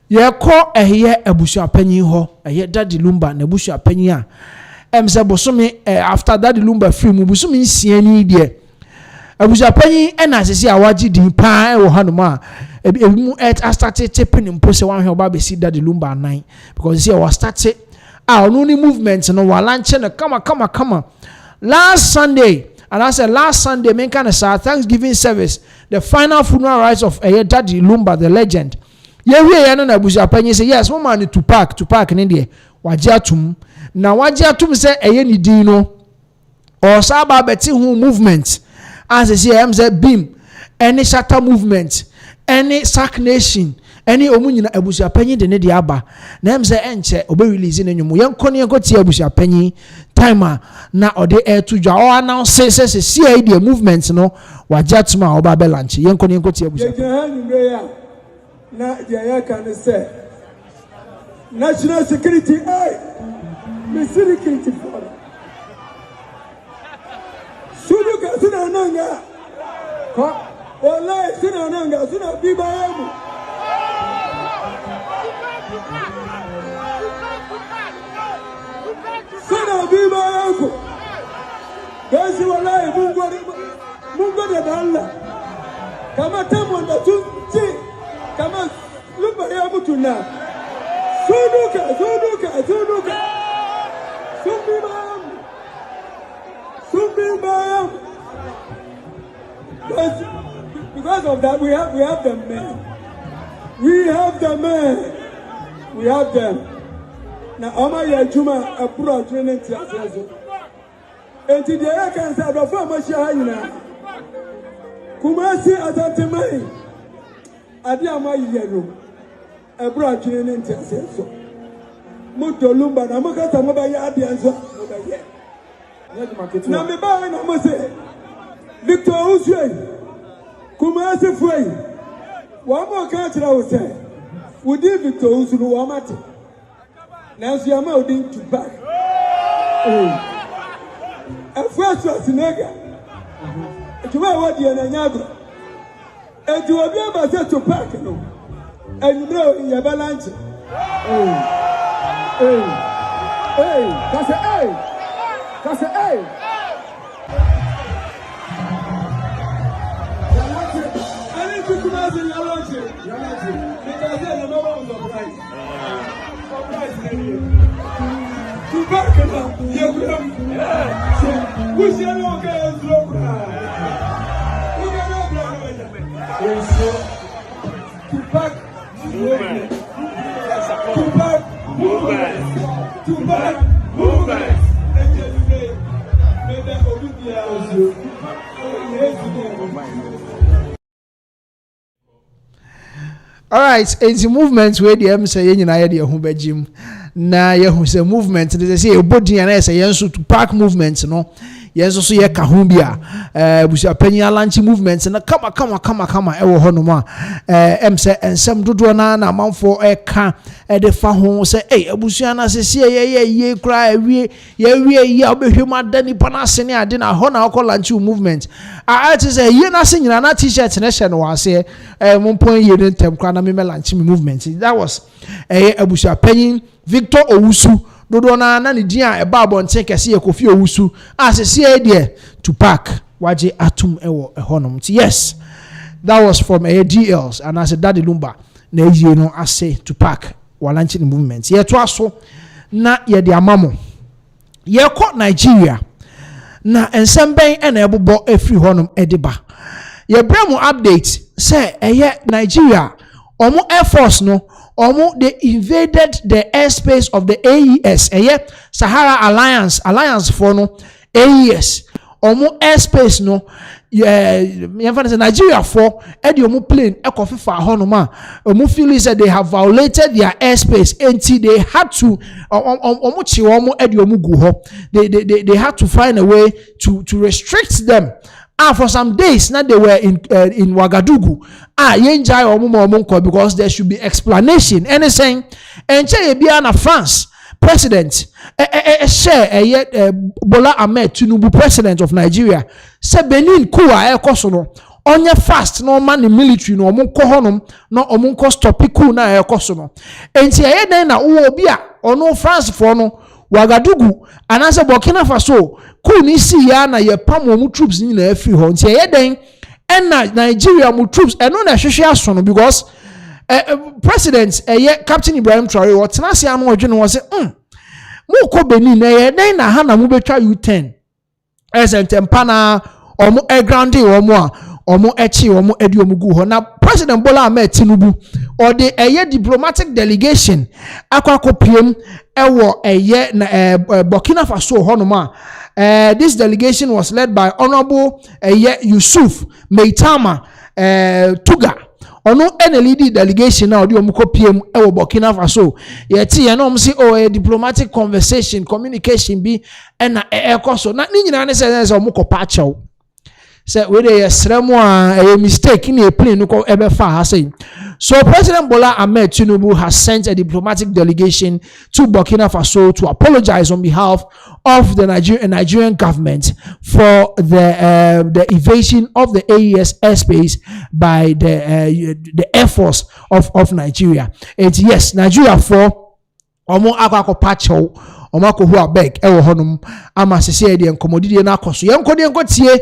ye ko ye abusua panyin ho ye Daddy Lumba na abusua panyin a se bosome after Daddy Lumba free mu bosome nsia ni de abusua panyin e na sese awaji din pa e wo hanom a ebi I started taping mpo se wan hwe oba be see Daddy Lumba 9 because he was started only movement no wa launch no come last Sunday, and I said last Sunday men kind of Thanksgiving service, the final funeral rites of Daddy Lumba the legend. Yeah, we are na abuja panyi say yes, one man to park in India. Wajiatum na wajiatum say ni dino or saba beti hu movement as say beam any shatter movement any sack nation any omunyina abusia panyi de ne de aba na em se enche obe release ne nwumu yenko ne yenko ti abusia panyi timer na ode air to dwa o announce say see the movement no wajatuma oba be lunch yenko ne yenko ti abusia na ya kan say national security me security for suduka suna nanga ko wallahi suna nanga suna biba yamu Sana biba yako Gazi wallahi Mungu da Allah kama tamo ndo tunti kama lumba ya mtu na suduka sumbiba because of that we have the men. We have them. Na ama ya juma apura training tiasezo. Enti de ya kan sa do fa ma sha yina. Kumasi Adentan. Adi ama yero. Apura training tiasezo. Muto Lumba na makata mo ba ya adi anzo mo ba ye. Na me ba na mo se Victor Uswe. Kumasi foi. Wa mo ka tira wo se. Wodi Victor Uswe wo mate. Now see I'm out to back. And first was nigga. To what you and Yago. And to be able to pack no. And you know in your balance. That's a I need to come out in your lunch. Because then the number was surprised. Tu back now, you come. We shall not get as low. We cannot all right, it's a movement where the say you know the who be gym. Na ye hu say movement they say ebodi na say yenso to park movement no yenso so ye ka ho bia busia panyin launch movement na kama e wo ho no ma say ensem dodo na manfo e ka e de fa ho say abusia na say ye kra ye obehwem adani pana se ne ade na ho na ko launch movement it say ye na se nyina na t-shirt na hye no wase monpon ye ntem kra na me launch movement that was abusia panyin Victor Owusu dodo na ne din a eba abonten kese ye Kofi Owusu asese de Tupac waje atum ewo ehonom ti. Yes, that was from DLs and as Daddy Lumba na ezie no ase Tupac walanchi movement ye to aso na ye de amamo ye ko Nigeria na ensemben ena ebobo efri honum ediba ye bremu update say Nigeria omo Air Force no they invaded the airspace of the AES Sahara Alliance for no AES airspace no Nigeria for omo plane ekofifa honoma feel said they have violated their airspace until they had to they had to find a way to restrict them. For some days now they were in Ouagadougou. Because there should be explanation. And saying, and France president, Bola Ahmed Tinubu, president of Nigeria, se Benin kuwa kosono. Onye fast no man in military no omunko honum no omunko stopiku na kosono. Enti na uobia ono France for no Ouagadougou anase Burkina Faso ku ni si ya na ye pam mu troops ni na afri ho nti na Nigeria mu troops eno na hwehwe aso no because president Captain Ibrahim Traore what na se anu odwe no say mu ko Benin na na ha na mu betwa U10 esentempa na omo grounding omo echi omo edi omo gu ho na President Bola Ahmed Tinubu or the diplomatic delegation akwakopiem ewo Burkina Faso honoma. This delegation was led by Honorable Yusuf Meitama Tuga. Ono lead delegation now di omukopiem ewo Burkina Faso. Yeti ya no msi a diplomatic conversation communication bi na ekoso na ni nyina ne se omukopacho. Say we dey sremo a mistake in a plane no ebe fa ha say. So President Bola Ahmed Tinubu has sent a diplomatic delegation to Burkina Faso to apologize on behalf of the Nigerian government for the invasion of the AES airspace by the Air Force of Nigeria. And yes, Nigeria for omo akwakopacho omako hu abeg ewo honum ama sese de enkomodide na akoso yenkode enkotie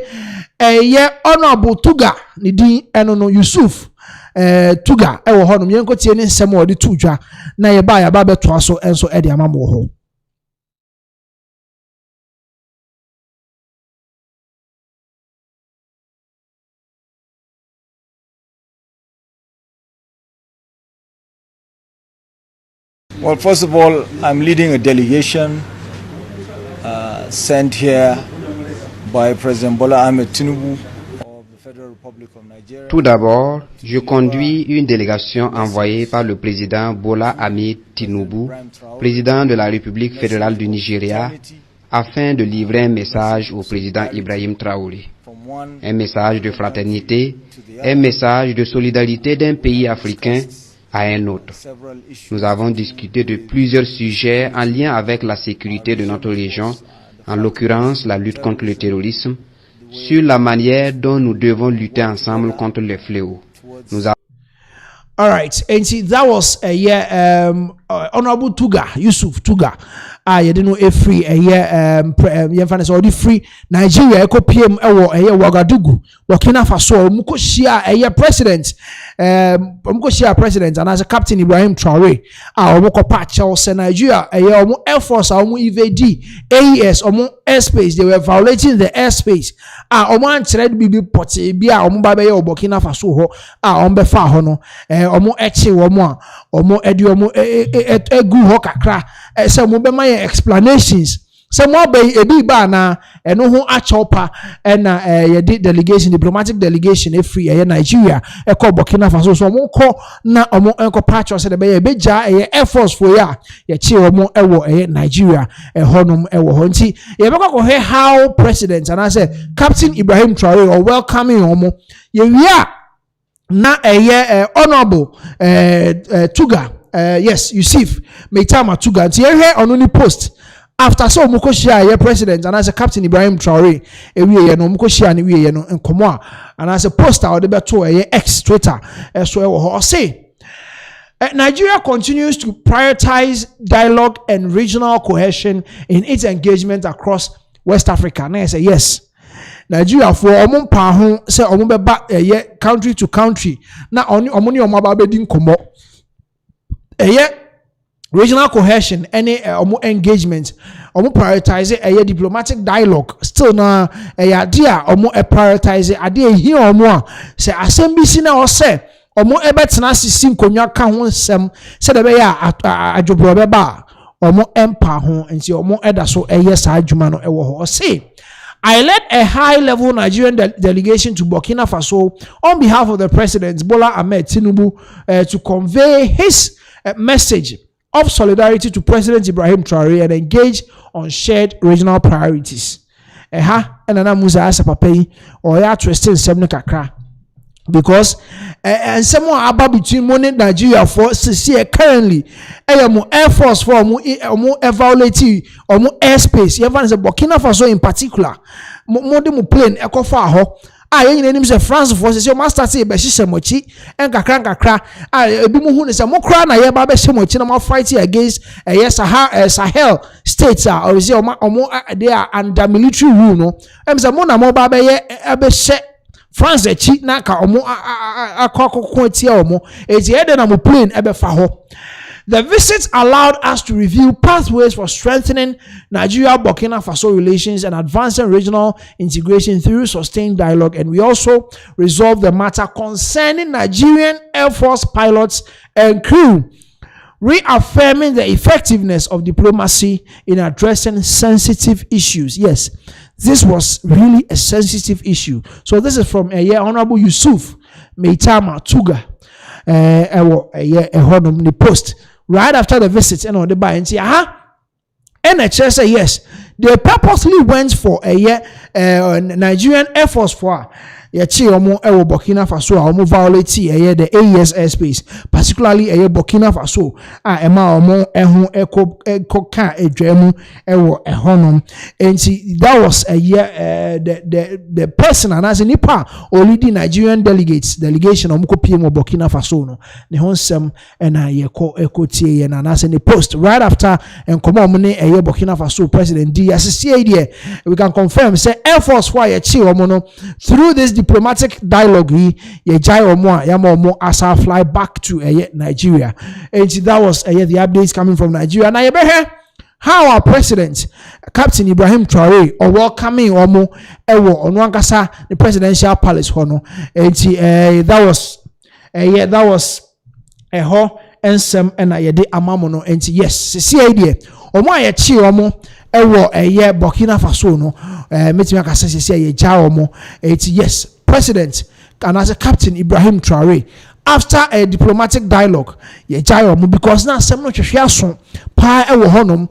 Honorable Tuga ni din eno Yusuf Tuga ewo honum yenkotie ni nsem odi tudwa na ye ba ya ba beto aso enso e de amamo ho. Well, first of all, I'm leading a delegation sent here by President Bola Ahmed Tinubu of the Federal Republic of Nigeria. Tout d'abord, je conduis une délégation envoyée par le président Bola Ahmed Tinubu, président de la République fédérale du Nigeria, afin de livrer un message au président Ibrahim Traoré. Un message de fraternité, un message de solidarité d'un pays africain à un autre. Nous avons discuté de plusieurs sujets en lien avec la sécurité de notre région, en l'occurrence la lutte contre le terrorisme, sur la manière dont nous devons lutter ensemble contre les fléaux. All right, and see that was Honorable Tuga, Yusuf Tuga. You didn't know free free Nigeria eko PM ewo Ouagadougou Burkina Faso mukoshia president and as a Captain Ibrahim Traore omoko patch also Nigeria omo Air Force omo evade AES omo airspace. They were violating the airspace omo antrade bibi poti bia omo ba be Burkina Faso ho ombe fa ho no omo echi omo edi omo egu ho kakra se omo be ma explanations. Some more ebi ba na eno ho achopa na ye delegation diplomatic delegation free Nigeria e call Burkina Faso so mo ko na omo enko patch o se de be beja Air Force for ya ye chi omo ewo Nigeria honum ewo ho nti ye be ko how president and I say Captain Ibrahim Traore or welcoming omo ye wia na honorable Tuga yes Yusuf Meitama Tuga nti ye he onuni post after so muko share president and as a Captain Ibrahim Traore ewie no muko share ni wie no nkomo and as a poster or the beto X Twitter so e wo say Nigeria continues to prioritize dialogue and regional cohesion in its engagement across West Africa. And I say yes. Nigeria for omon pa ho say omon be ba country to country. Na omoni omaba be din komo. Regional cohesion, any engagement, prioritize a diplomatic dialogue. Still na idea prioritize idea here say asembisi na or say ebetena sisi nkonwa ka ho nsem say de be ya adwobro be ba empa ho nti eda so saa adwuma no ho say I led a high-level Nigerian delegation to Burkina Faso on behalf of the President Bola Ahmed Tinubu to convey his message of solidarity to President Ibrahim Traoré and engage on shared regional priorities. Enana Musa Asapapai or ya twisting semne kakra because and someone about between money Nigeria for currently Air Force for evaluate or airspace. You have Burkina Faso in particular. More plane ekofa ho. Yen name say France forces your master say be hye mochi en kakra ebi mu hu ne say mo kra na ye ba be hye mochi na mo fight against Sahel states or say they are under military rule no em say mo na mo ba be ye be hye France echi na ka akoko tie omo eti e de na mo plane e be fa ho. The visit allowed us to review pathways for strengthening Nigeria-Burkina Faso relations and advancing regional integration through sustained dialogue. And we also resolved the matter concerning Nigerian Air Force pilots and crew, reaffirming the effectiveness of diplomacy in addressing sensitive issues. Yes, this was really a sensitive issue. So this is from Honorable Yusuf Meitama Tuga, the post. Right after the visit and on the buy and say, NHS say yes, they purposely went for Nigerian Air Force for Burkina Faso violate the AES airspace, particularly Burkina Faso and see that was the person and as a nipa already Nigerian delegation Burkina Faso no ne honsem and and as in post right after and come on Burkina Faso president D we can confirm say Air Force for through this diplomatic dialogue as I fly back to Nigeria. And that was the updates coming from Nigeria. Now you hear how our president Captain Ibrahim Traoré or welcoming the presidential palace hono. And that was a ho and some and I de amamono and yes see idea Burkina Faso no meeting akasa say yes president and as a Captain Ibrahim Traoré after a diplomatic dialogue because now some no hwehwe pa honum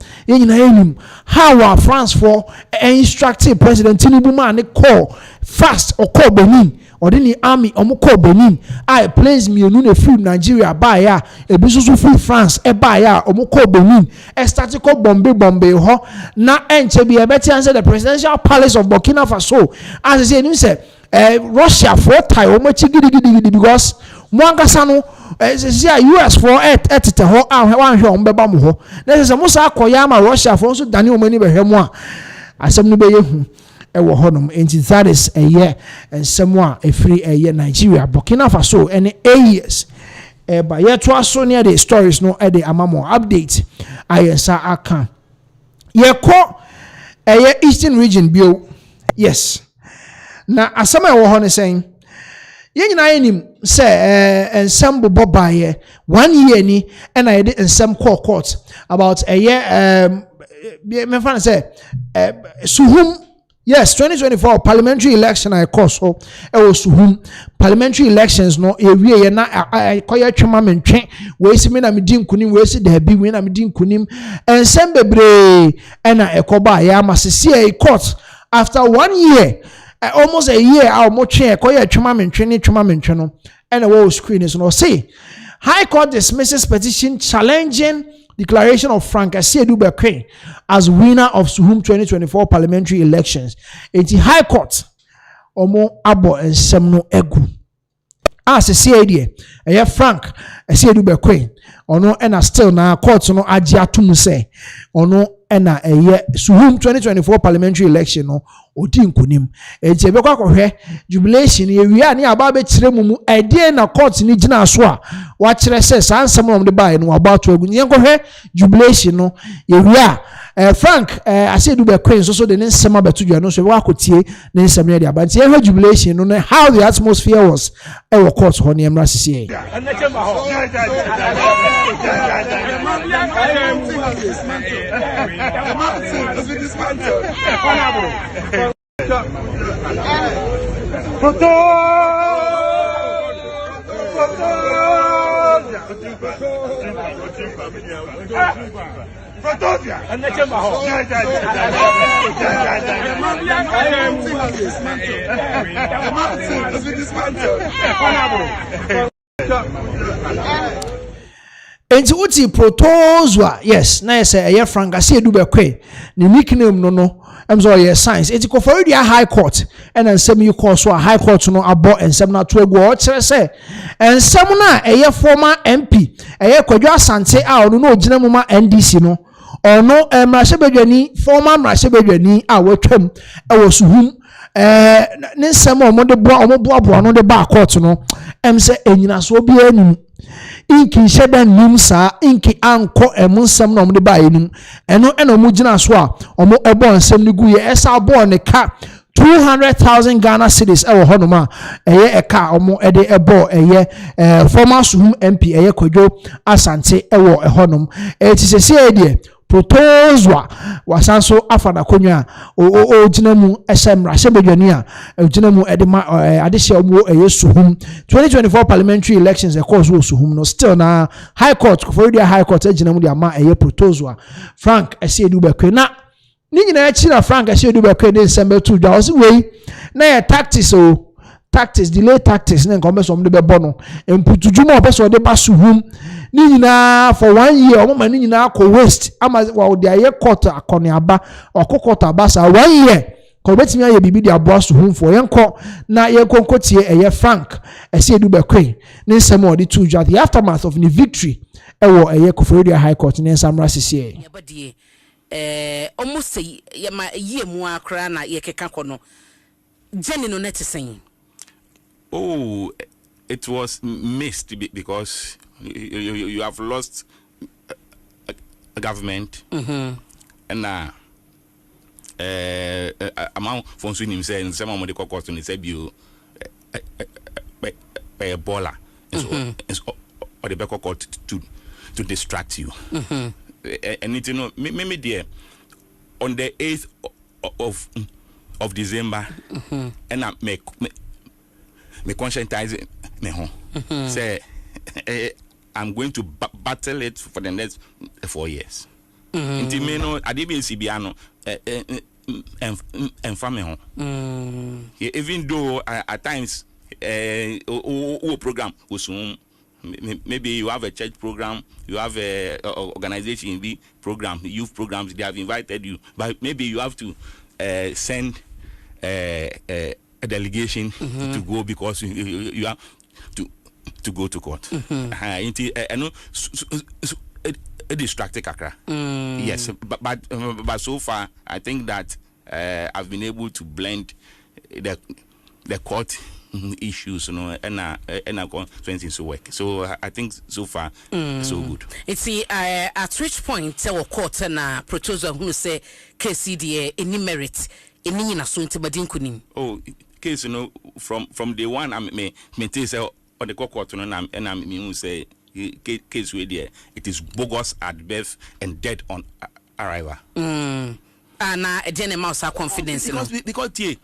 how our France for instructed President Tinubu man call fast or call Benin or the army call Benin planes mienu na free Nigeria ba ya ebisoso free France ba ya call Benin started call bombe ho na enche bi ebeti answer the presidential palace of Burkina Faso as I say Russia for tie gidi because Mwangasa no US for etete ho wan hwe ombeba mo ho na se musa akoya ma Russia for so dani omani be hwemu a asem no be yehu ewo honom enti that is a year and someone a free Nigeria Burkina Faso and AES ba yeto aso near the stories no e the amamo update ayensa aka yeko Eastern region bio yes na asama ewo ho ne sen yenyina yenim say ensem bobo baye 1 year ni and I did ensem court about a year me fan say suhum yes 2024 parliamentary election I course so e was suhum parliamentary elections no ewie ye na akoya twema mentwe we si me na medin kunim we si da bi we na medin kunim ensem bebre na ekoba ya masisi e court after 1 year almost a year our moche koya twema mentwe no and a wall screen is no say High Court dismisses petition challenging declaration of Frank Asiedu Bekwe as winner of Suhum 2024 parliamentary elections. Eti High Court omo abo ensem no egu as a CID a Frank a CID Queen or no and still now courts no Ajia Tumuse or no and a year Suhum 2024 parliamentary election no Odin Kunim. It's a Beka jubilation we are near Babe Tremu idea na courts in Nijina Swa. Watch says and some of the buy no about to go jubilation no we Frank I said do be Queen so the name Sema Betu no so we could see name Semia but here jubilation no how the atmosphere was our courts on the MRCCA. Enti uti protozoa yes na say eye Frank ase edu bekwe ni nickname no em so ye science enti ko for the high court and ensem you call so high court no abo ensem na to egu o kire say ensem na eye former MP eye Kwadwo Asante a ono no ogina mu ma NDC no ono mrashebedwani former mrashebedwani a watwam e wo suhum ne nsem o mo de boa no de ba court no em say enyina so bi anim inki sheda nimsa inki anko emunsem na omde ba enum eno omu gina so a omo ebo nsem ni guye esa bo ne ka 200,000 Ghana cedis ewo honoma eye eka omo ede ebo eye former Suhum MP eye Kwadwo Asante ewo honom etise ede protozoa wasanso afana konwa o ginamu esemra sebedwani a ginamu edema adehye omo eye Suhum 2024 parliamentary elections e course wo Suhum no still na high court for the high court ginamu dia ma eye protozoa Frank esiedu bekwe na ni nyina chira Frank esiedu bekwe de nsembe tu dwa osi wei na ye tactics delay tactics na nkombe so mde bebo no emputujuma opeso de ba Suhum ni nyina for 1 year omo ma ni nyina ko waste ama wa de aye court akone aba okokota aba sa 1 year ko betimi aye bibi de abo Suhum for yenko na ye konkotie eye Frank esiedu bekwe ni nsem odi tu dwa the aftermath of the victory ewo eye Koforidua High Court ni nsamra sisi almost say ma ye mu akra na ye keka kono jeni no net saying. Oh, it was missed because you have lost a government, and amount for him saying some of the court on the Sebu Ebola, or the back court to distract you. And it, you know, maybe there on the 8th of December, and I make conscientize me home. Say I'm going to battle it for the next 4 years. Inti me no adibi sibiano and family home. Even though at times program was maybe you have a church program, you have a organization program, youth programs, they have invited you, but maybe you have to send a delegation to go because you have to go to court. A distracted kakra. Yes, but so far I think that I've been able to blend the court issues, you know, and consequences work. So I think so far so good. It's at which point our court na proposal who say KCDA any merit any na so intibadin kunim. Oh, case, you know, from day one I may say on the court and I mean say case where there it is bogus at birth and dead on arrival. And a general confidence because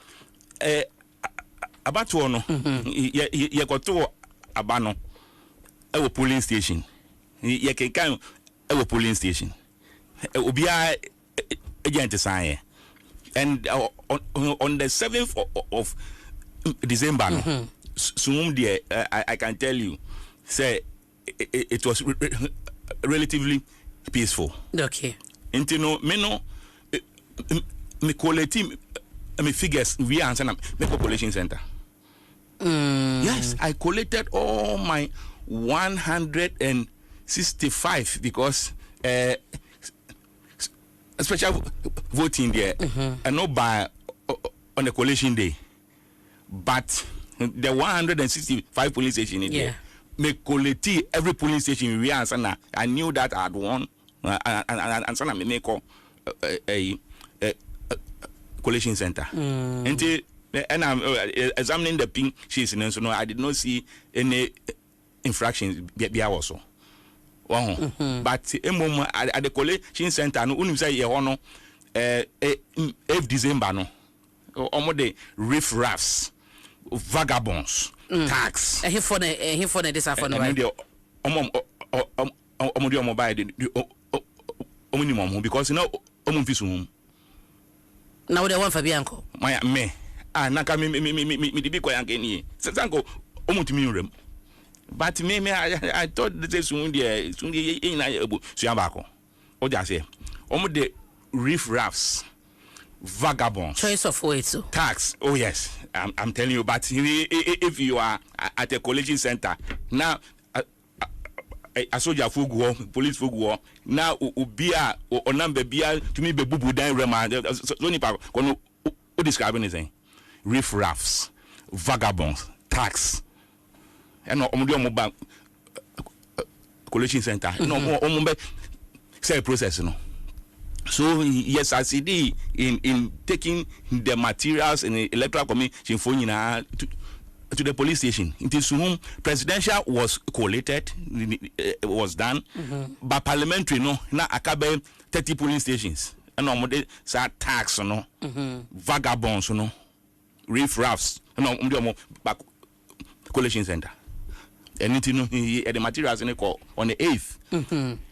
about one you got to abano a polling station. You can a polling station. Obia agent sign. And on the 7th of December, soon there I can tell you, say it was relatively peaceful. Okay. And you know, me quality me figures we answer na me population center. Yes. Yes, I collated all my 165 because special voting there and not by on the collation day, but the 165 police station in there. Me collect every police station we answer. I knew that I had won, and so I make a collation center. And I'm examining the pink sheets, and so no, I did not see any infractions. Be also. But at the collation center, no, only say no, 8 December no, almost the riff raffs, vagabonds, tax. He for the this afternoon. Because you know, now they want for Bianco. My me. Naka me the big quiet again. Sanko, rem. But me, I thought this soon in Siambako. Or just say, the riff raffs, vagabonds, choice of words, tax. Oh, yes, I'm telling you. But if you are at a collection center now, a soldier fugu, police fugu, now ubia or number bia to me be bubu dan rema. Only pa kono describe anything. Riff raffs, vagabonds, tax, and no mobile collection center. No, say process. No. So yes, I see in taking the materials and the electoral commission for to the police station. It is whom presidential was collated, was done, but parliamentary no na akabe 30 police stations. And no say tax no, vagabonds no. Riff raffs, no, back collection center. And the materials in call on the 8th,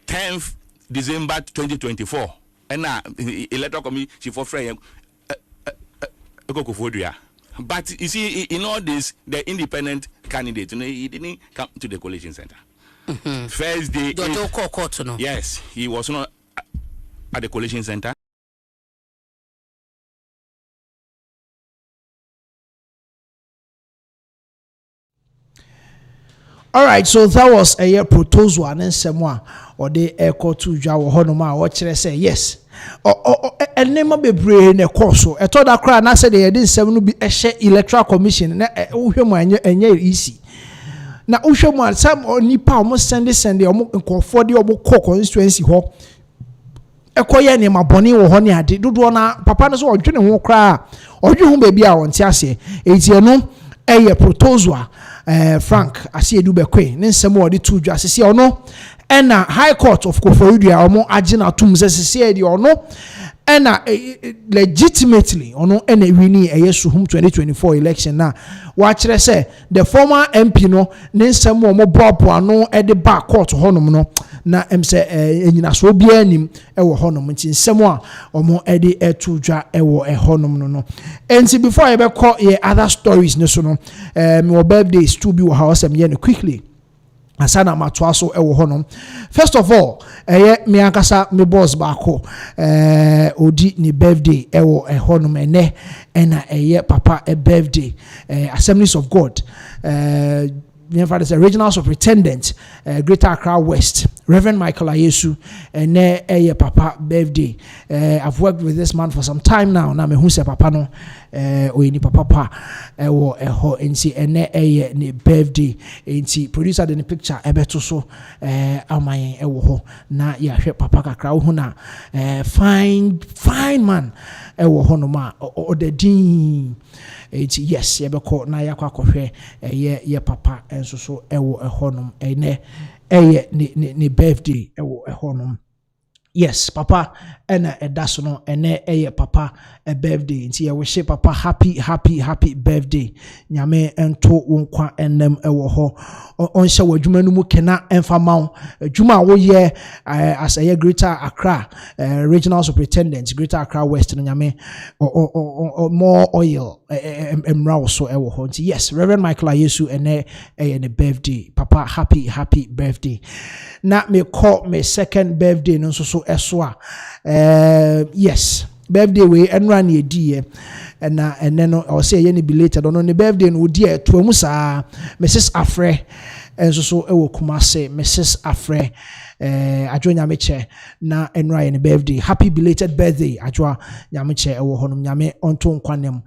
10th December 2024. And now electoral commission for free. But you see, in all this, the independent candidate, he didn't come to the collection center. First day, yes, he was not at the collection center. All right, so that was a year proposal and someone or the echo to Jawa Honoma, what I say, yes. And name be brave in a course. I told that crowd, and I said they didn't seven be a share electoral commission, and easy. Now, Ushaman, some or Nipa almost send the almost for the almost constituency hall. A coya name a bonny or honey, I did do one papa or drinking won't cry or you baby. I want to say, it's no a proposal. Frank, I see a do be queen, then some more the two justices or no, and High Court of Koforidua or more agina tombs as said or no, and legitimately or no, and we need a yes to whom 2024 election now. Watch I say the former MP no, then some more Bob no at the back court honum no. Na say nyina so bia nim e wo honom nti nsem a omo e de etudwa e wo e honom no enti before I be call ye other stories ne so no my birthdays to be wo house am ye no quickly asana matoa so e wo honom. First of all me ankasa me boss baako odi ni birthday e wo e honom ene na ye papa e birthday Assemblies of God the regional superintendent, Greater Accra West, Reverend Michael Ayesu, and a papa birthday. I've worked with this man for some time now. Now me who say papa no, or any papa or a ho nc and a birthday. Nc producer the picture ebeto so amay ewo na ya hwe papa kakra ho na fine man ewo ho no ma o the din. Yes, yebeko na yakwa kohwe ye papa enso so ewo ehonum ene ni birthday ewo ehonum. Yes, papa ena edaso no ene papa a birthday nti ye wish papa happy birthday. Nyame ento wonkwa enem ewo ho onhye wadwuma no mu kena emfa mawo adwuma wo ye as a Greater Accra regional superintendent Greater Accra West no nyame more oil emra so ewo ho nti yes Reverend Michael Ayesu ene ne birthday papa happy birthday. Na me call me second birthday no so eso a yes birthday we enra na edi and then I say any belated on the birthday no di to musa Mrs. Afre enso so ewo Kumase Mrs. Afre adwo nyameche na enra ye birthday. Happy belated birthday adwo nyameche ewo honum nyame onto nkwanem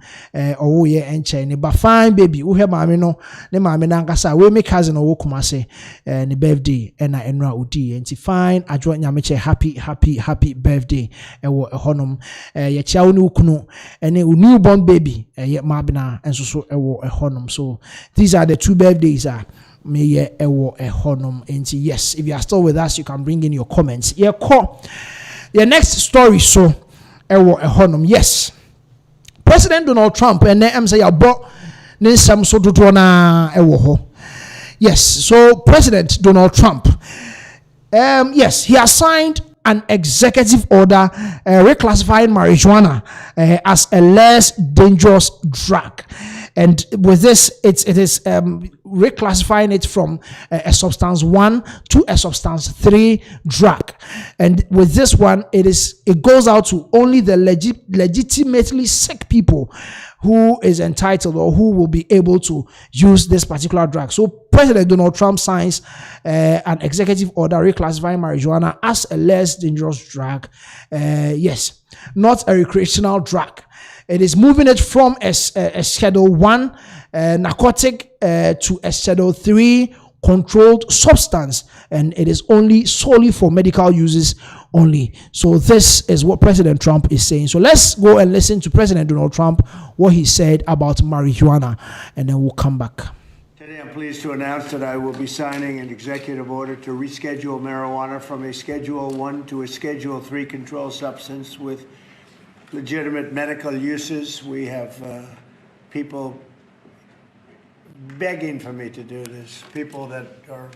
owo ye enche ne ba fine baby wo hwe maame no ne maame na nkasa we me cousin owo Kumase ne birthday na enra odi enti fine adwo nyameche happy birthday ewo honum ye chia wo ne ukunu ene newborn baby ye maabena enso so ewo honum. So these are the two birthdays may ewo honum. And yes, if you are still with us, you can bring in your comments. Your next story, so ewo honum. Yes, President Donald Trump and them say about some so do na ewo ho. Yes, so President Donald Trump, yes, he has signed an executive order reclassifying marijuana as a less dangerous drug. And with this, it is reclassifying it from a substance 1 to a substance 3 drug. And with this one, it goes out to only the legitimately sick people who is entitled or who will be able to use this particular drug. So President Donald Trump signs an executive order reclassifying marijuana as a less dangerous drug. Yes, not a recreational drug. It is moving it from a Schedule 1 narcotic to a Schedule 3 controlled substance, and it is only solely for medical uses only. So this is what President Trump is saying. So let's go and listen to President Donald Trump, what he said about marijuana, and then we'll come back. Today I'm pleased to announce that I will be signing an executive order to reschedule marijuana from a Schedule 1 to a Schedule 3 controlled substance with legitimate medical uses. We have people begging for me to do this, people that are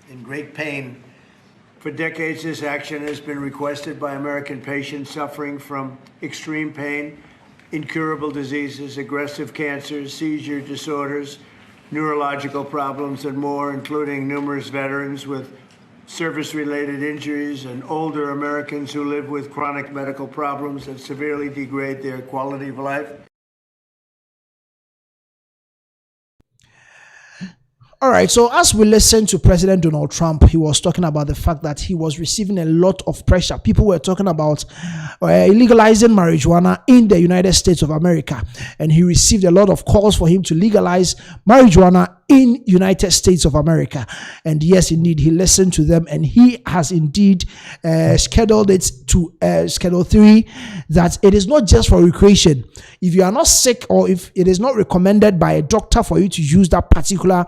in great pain. For decades, this action has been requested by American patients suffering from extreme pain, incurable diseases, aggressive cancers, seizure disorders, neurological problems, and more, including numerous veterans with service-related injuries and older Americans who live with chronic medical problems that severely degrade their quality of life. All right, so as we listen to President Donald Trump, he was talking about the fact that he was receiving a lot of pressure. People were talking about legalizing marijuana in the United States of America, and he received a lot of calls for him to legalize marijuana in United States of America. And yes, indeed, he listened to them, and he has indeed scheduled it to Schedule 3, that it is not just for recreation. If you are not sick, or if it is not recommended by a doctor for you to use that particular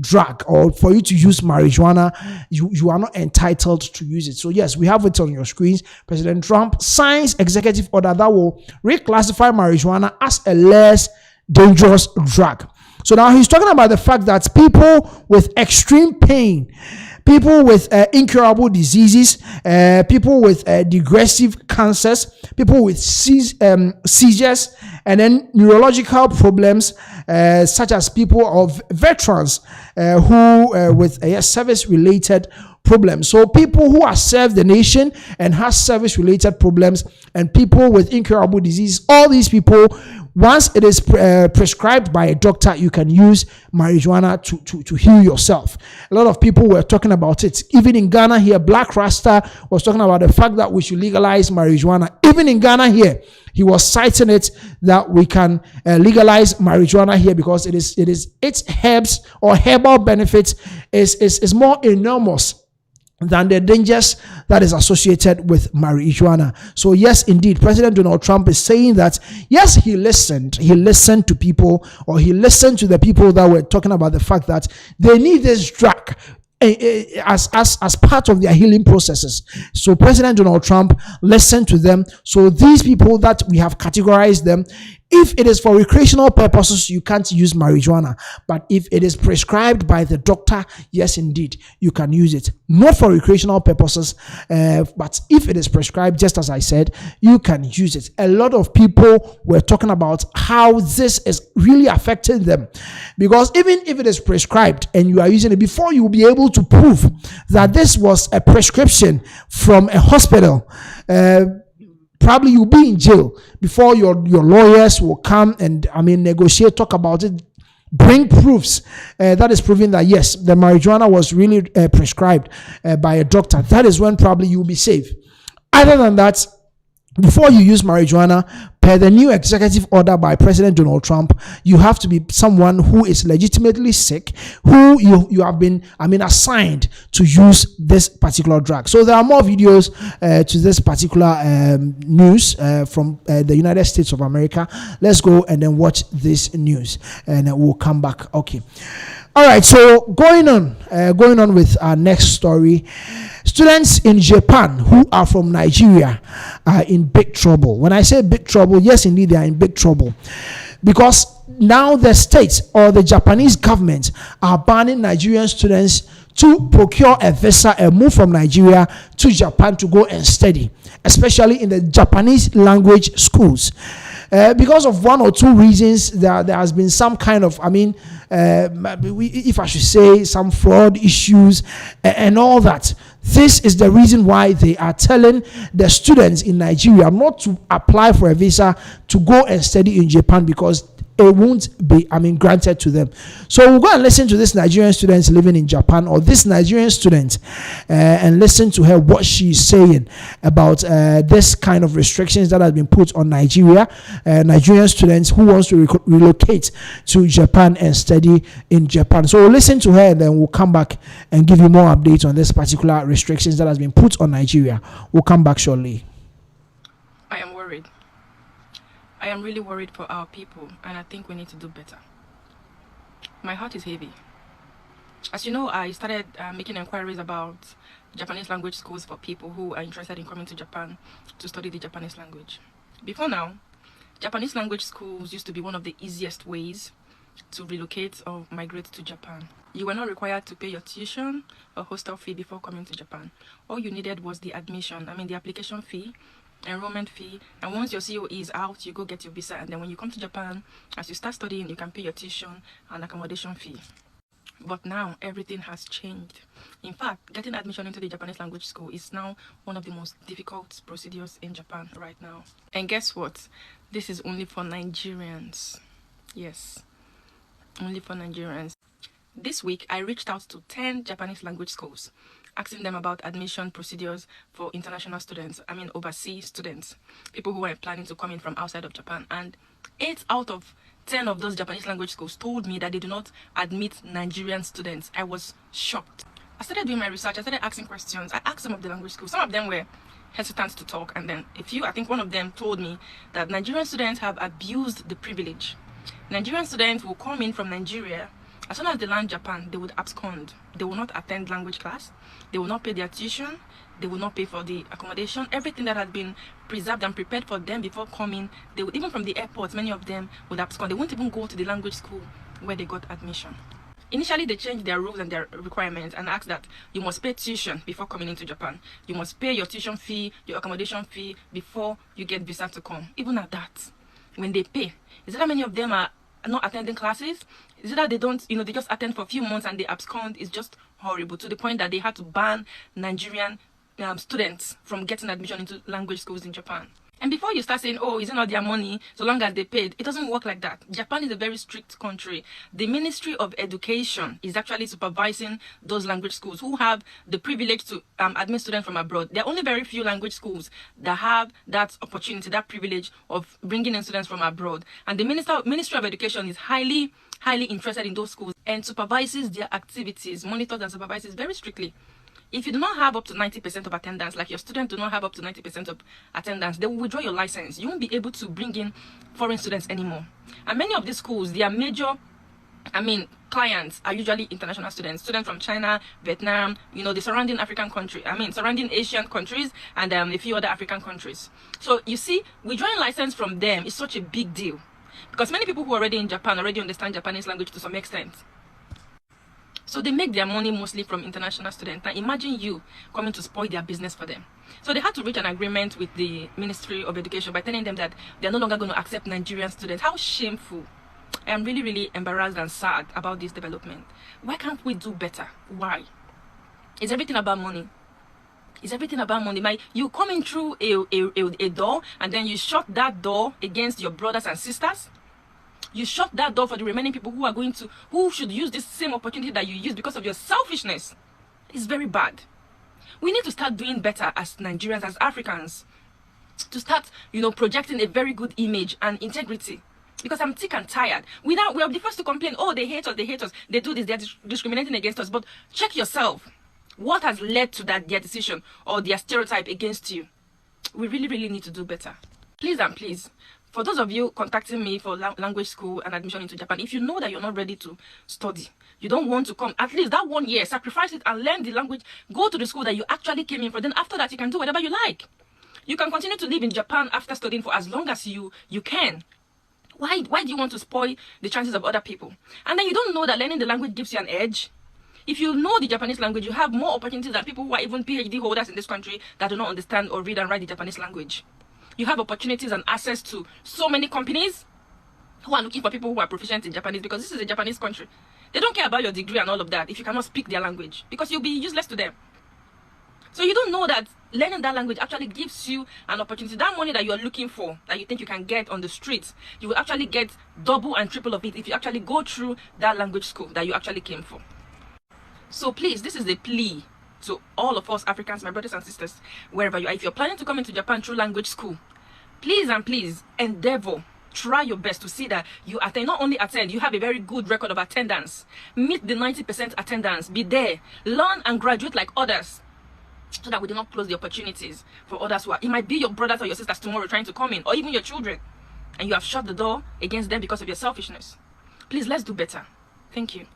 drug, or for you to use marijuana, you are not entitled to use it. So yes, we have it on your screens. President Trump signs executive order that will reclassify marijuana as a less dangerous drug. So now he's talking about the fact that people with extreme pain, people with incurable diseases, people with degressive cancers, people with seizures, and then neurological problems, such as people of veterans who with service-related problems. So people who have served the nation and has service-related problems, and people with incurable disease, all these people, once it is prescribed by a doctor, you can use marijuana to heal yourself. A lot of people were talking about it. Even in Ghana here, Black Rasta was talking about the fact that we should legalize marijuana. Even in Ghana here, he was citing it that we can legalize marijuana here because its herbs or herbal benefits is more enormous than the dangers that is associated with marijuana. So yes, indeed, President Donald Trump is saying that yes, he listened to people, or he listened to the people that were talking about the fact that they need this drug as part of their healing processes. So President Donald Trump listened to them. So these people that we have categorized them, if it is for recreational purposes, you can't use marijuana. But if it is prescribed by the doctor, yes, indeed, you can use it. Not for recreational purposes, but if it is prescribed, just as I said, you can use it. A lot of people were talking about how this is really affecting them. Because even if it is prescribed and you are using it, before you will be able to prove that this was a prescription from a hospital, probably you'll be in jail before your lawyers will come and negotiate, talk about it, bring proofs that is proving that yes, the marijuana was really prescribed by a doctor. That is when probably you'll be safe. Other than that, before you use marijuana, per the new executive order by President Donald Trump, you have to be someone who is legitimately sick, who you have been, assigned to use this particular drug. So there are more videos to this particular news from the United States of America. Let's go and then watch this news, and we'll come back. Okay. All right. So going on with our next story. Students in Japan who are from Nigeria are in big trouble. When I say big trouble, yes, indeed, they are in big trouble. Because now the states or the Japanese government are banning Nigerian students to procure a visa and move from Nigeria to Japan to go and study, especially in the Japanese language schools. Because of one or two reasons, there has been some kind of, if I should say, some fraud issues and all that. This is the reason why they are telling the students in Nigeria not to apply for a visa to go and study in Japan, because it won't be, granted to them. So we'll go and listen to this Nigerian student living in Japan, or this Nigerian student, and listen to her, what she's saying about this kind of restrictions that has been put on Nigeria, Nigerian students who wants to relocate to Japan and study in Japan. So we'll listen to her, and then we'll come back and give you more updates on this particular restrictions that has been put on Nigeria. We'll come back shortly. I am worried. I am really worried for our people, and I think we need to do better. My heart is heavy. As you know, I started making inquiries about Japanese language schools for people who are interested in coming to Japan to study the Japanese language. Before now, Japanese language schools used to be one of the easiest ways to relocate or migrate to Japan. You were not required to pay your tuition or hostel fee before coming to Japan. All you needed was the admission, the application fee, enrollment fee, and once your COE is out, you go get your visa, and then when you come to Japan, as you start studying, you can pay your tuition and accommodation fee. But now everything has changed. In fact, getting admission into the Japanese language school is now one of the most difficult procedures in Japan right now. And guess what? This is only for Nigerians. Yes, only for Nigerians. This week, I reached out to 10 Japanese language schools, asking them about admission procedures for international students, overseas students, people who are planning to come in from outside of Japan. And 8 out of 10 of those Japanese language schools told me that they do not admit Nigerian students. I was shocked. I started doing my research. I started asking questions. I asked some of the language schools. Some of them were hesitant to talk. And then I think one of them told me that Nigerian students have abused the privilege. Nigerian students will come in from Nigeria. As soon as they land Japan, they would abscond. They will not attend language class. They will not pay their tuition. They will not pay for the accommodation. Everything that had been preserved and prepared for them before coming, they would, even from the airports, many of them would abscond. They won't even go to the language school where they got admission. Initially, they changed their rules and their requirements and asked that you must pay tuition before coming into Japan. You must pay your tuition fee, your accommodation fee before you get visa to come. Even at that, when they pay, is it that many of them are not attending classes? Is it that they don't, they just attend for a few months and they abscond? It's just horrible, to the point that they had to ban Nigerian students from getting admission into language schools in Japan. And before you start saying, oh, is it not their money, so long as they paid, it doesn't work like that. Japan is a very strict country. The Ministry of Education is actually supervising those language schools who have the privilege to admit students from abroad. There are only very few language schools that have that opportunity, that privilege of bringing in students from abroad. And the Ministry of Education is highly interested in those schools and supervises their activities, monitors and supervises very strictly. If you do not have up to 90% of attendance, like your students do not have up to 90% of attendance, they will withdraw your license. You won't be able to bring in foreign students anymore. And many of these schools, their major clients are usually international students from China, Vietnam, the surrounding African country, surrounding Asian countries, and a few other African countries. So you see, withdrawing license from them is such a big deal, because many people who are already in Japan already understand Japanese language to some extent. So they make their money mostly from international students. Now imagine you coming to spoil their business for them. So they had to reach an agreement with the Ministry of Education by telling them that they are no longer going to accept Nigerian students. How shameful. I am really, really embarrassed and sad about this development. Why can't we do better? Why? Is everything about money? It's everything about money. You come in through a door, and then you shut that door against your brothers and sisters. You shut that door for the remaining people who should use this same opportunity that you use because of your selfishness. It's very bad. We need to start doing better as Nigerians, as Africans, to start, projecting a very good image and integrity. Because I'm sick and tired. We are the first to complain, oh, they hate us, they do this, they're discriminating against us. But check yourself. What has led to their decision or their stereotype against you? We really, really need to do better. Please and please, for those of you contacting me for language school and admission into Japan, if you know that you're not ready to study, you don't want to come, at least that 1 year, sacrifice it and learn the language, go to the school that you actually came in for. Then after that, you can do whatever you like. You can continue to live in Japan after studying for as long as you can. Why do you want to spoil the chances of other people? And then you don't know that learning the language gives you an edge. If you know the Japanese language, you have more opportunities than people who are even PhD holders in this country that do not understand or read and write the Japanese language. You have opportunities and access to so many companies who are looking for people who are proficient in Japanese, because this is a Japanese country. They don't care about your degree and all of that if you cannot speak their language, because you'll be useless to them. So you don't know that learning that language actually gives you an opportunity. That money that you are looking for, that you think you can get on the streets, you will actually get double and triple of it if you actually go through that language school that you actually came for. So please, this is a plea to all of us Africans, my brothers and sisters, wherever you are. If you're planning to come into Japan through language school, please and please endeavor, try your best to see that you attend, not only attend, you have a very good record of attendance. Meet the 90% attendance, be there, learn and graduate like others, so that we do not close the opportunities for others who are, it might be your brothers or your sisters tomorrow trying to come in, or even your children, and you have shut the door against them because of your selfishness. Please, let's do better. Thank you.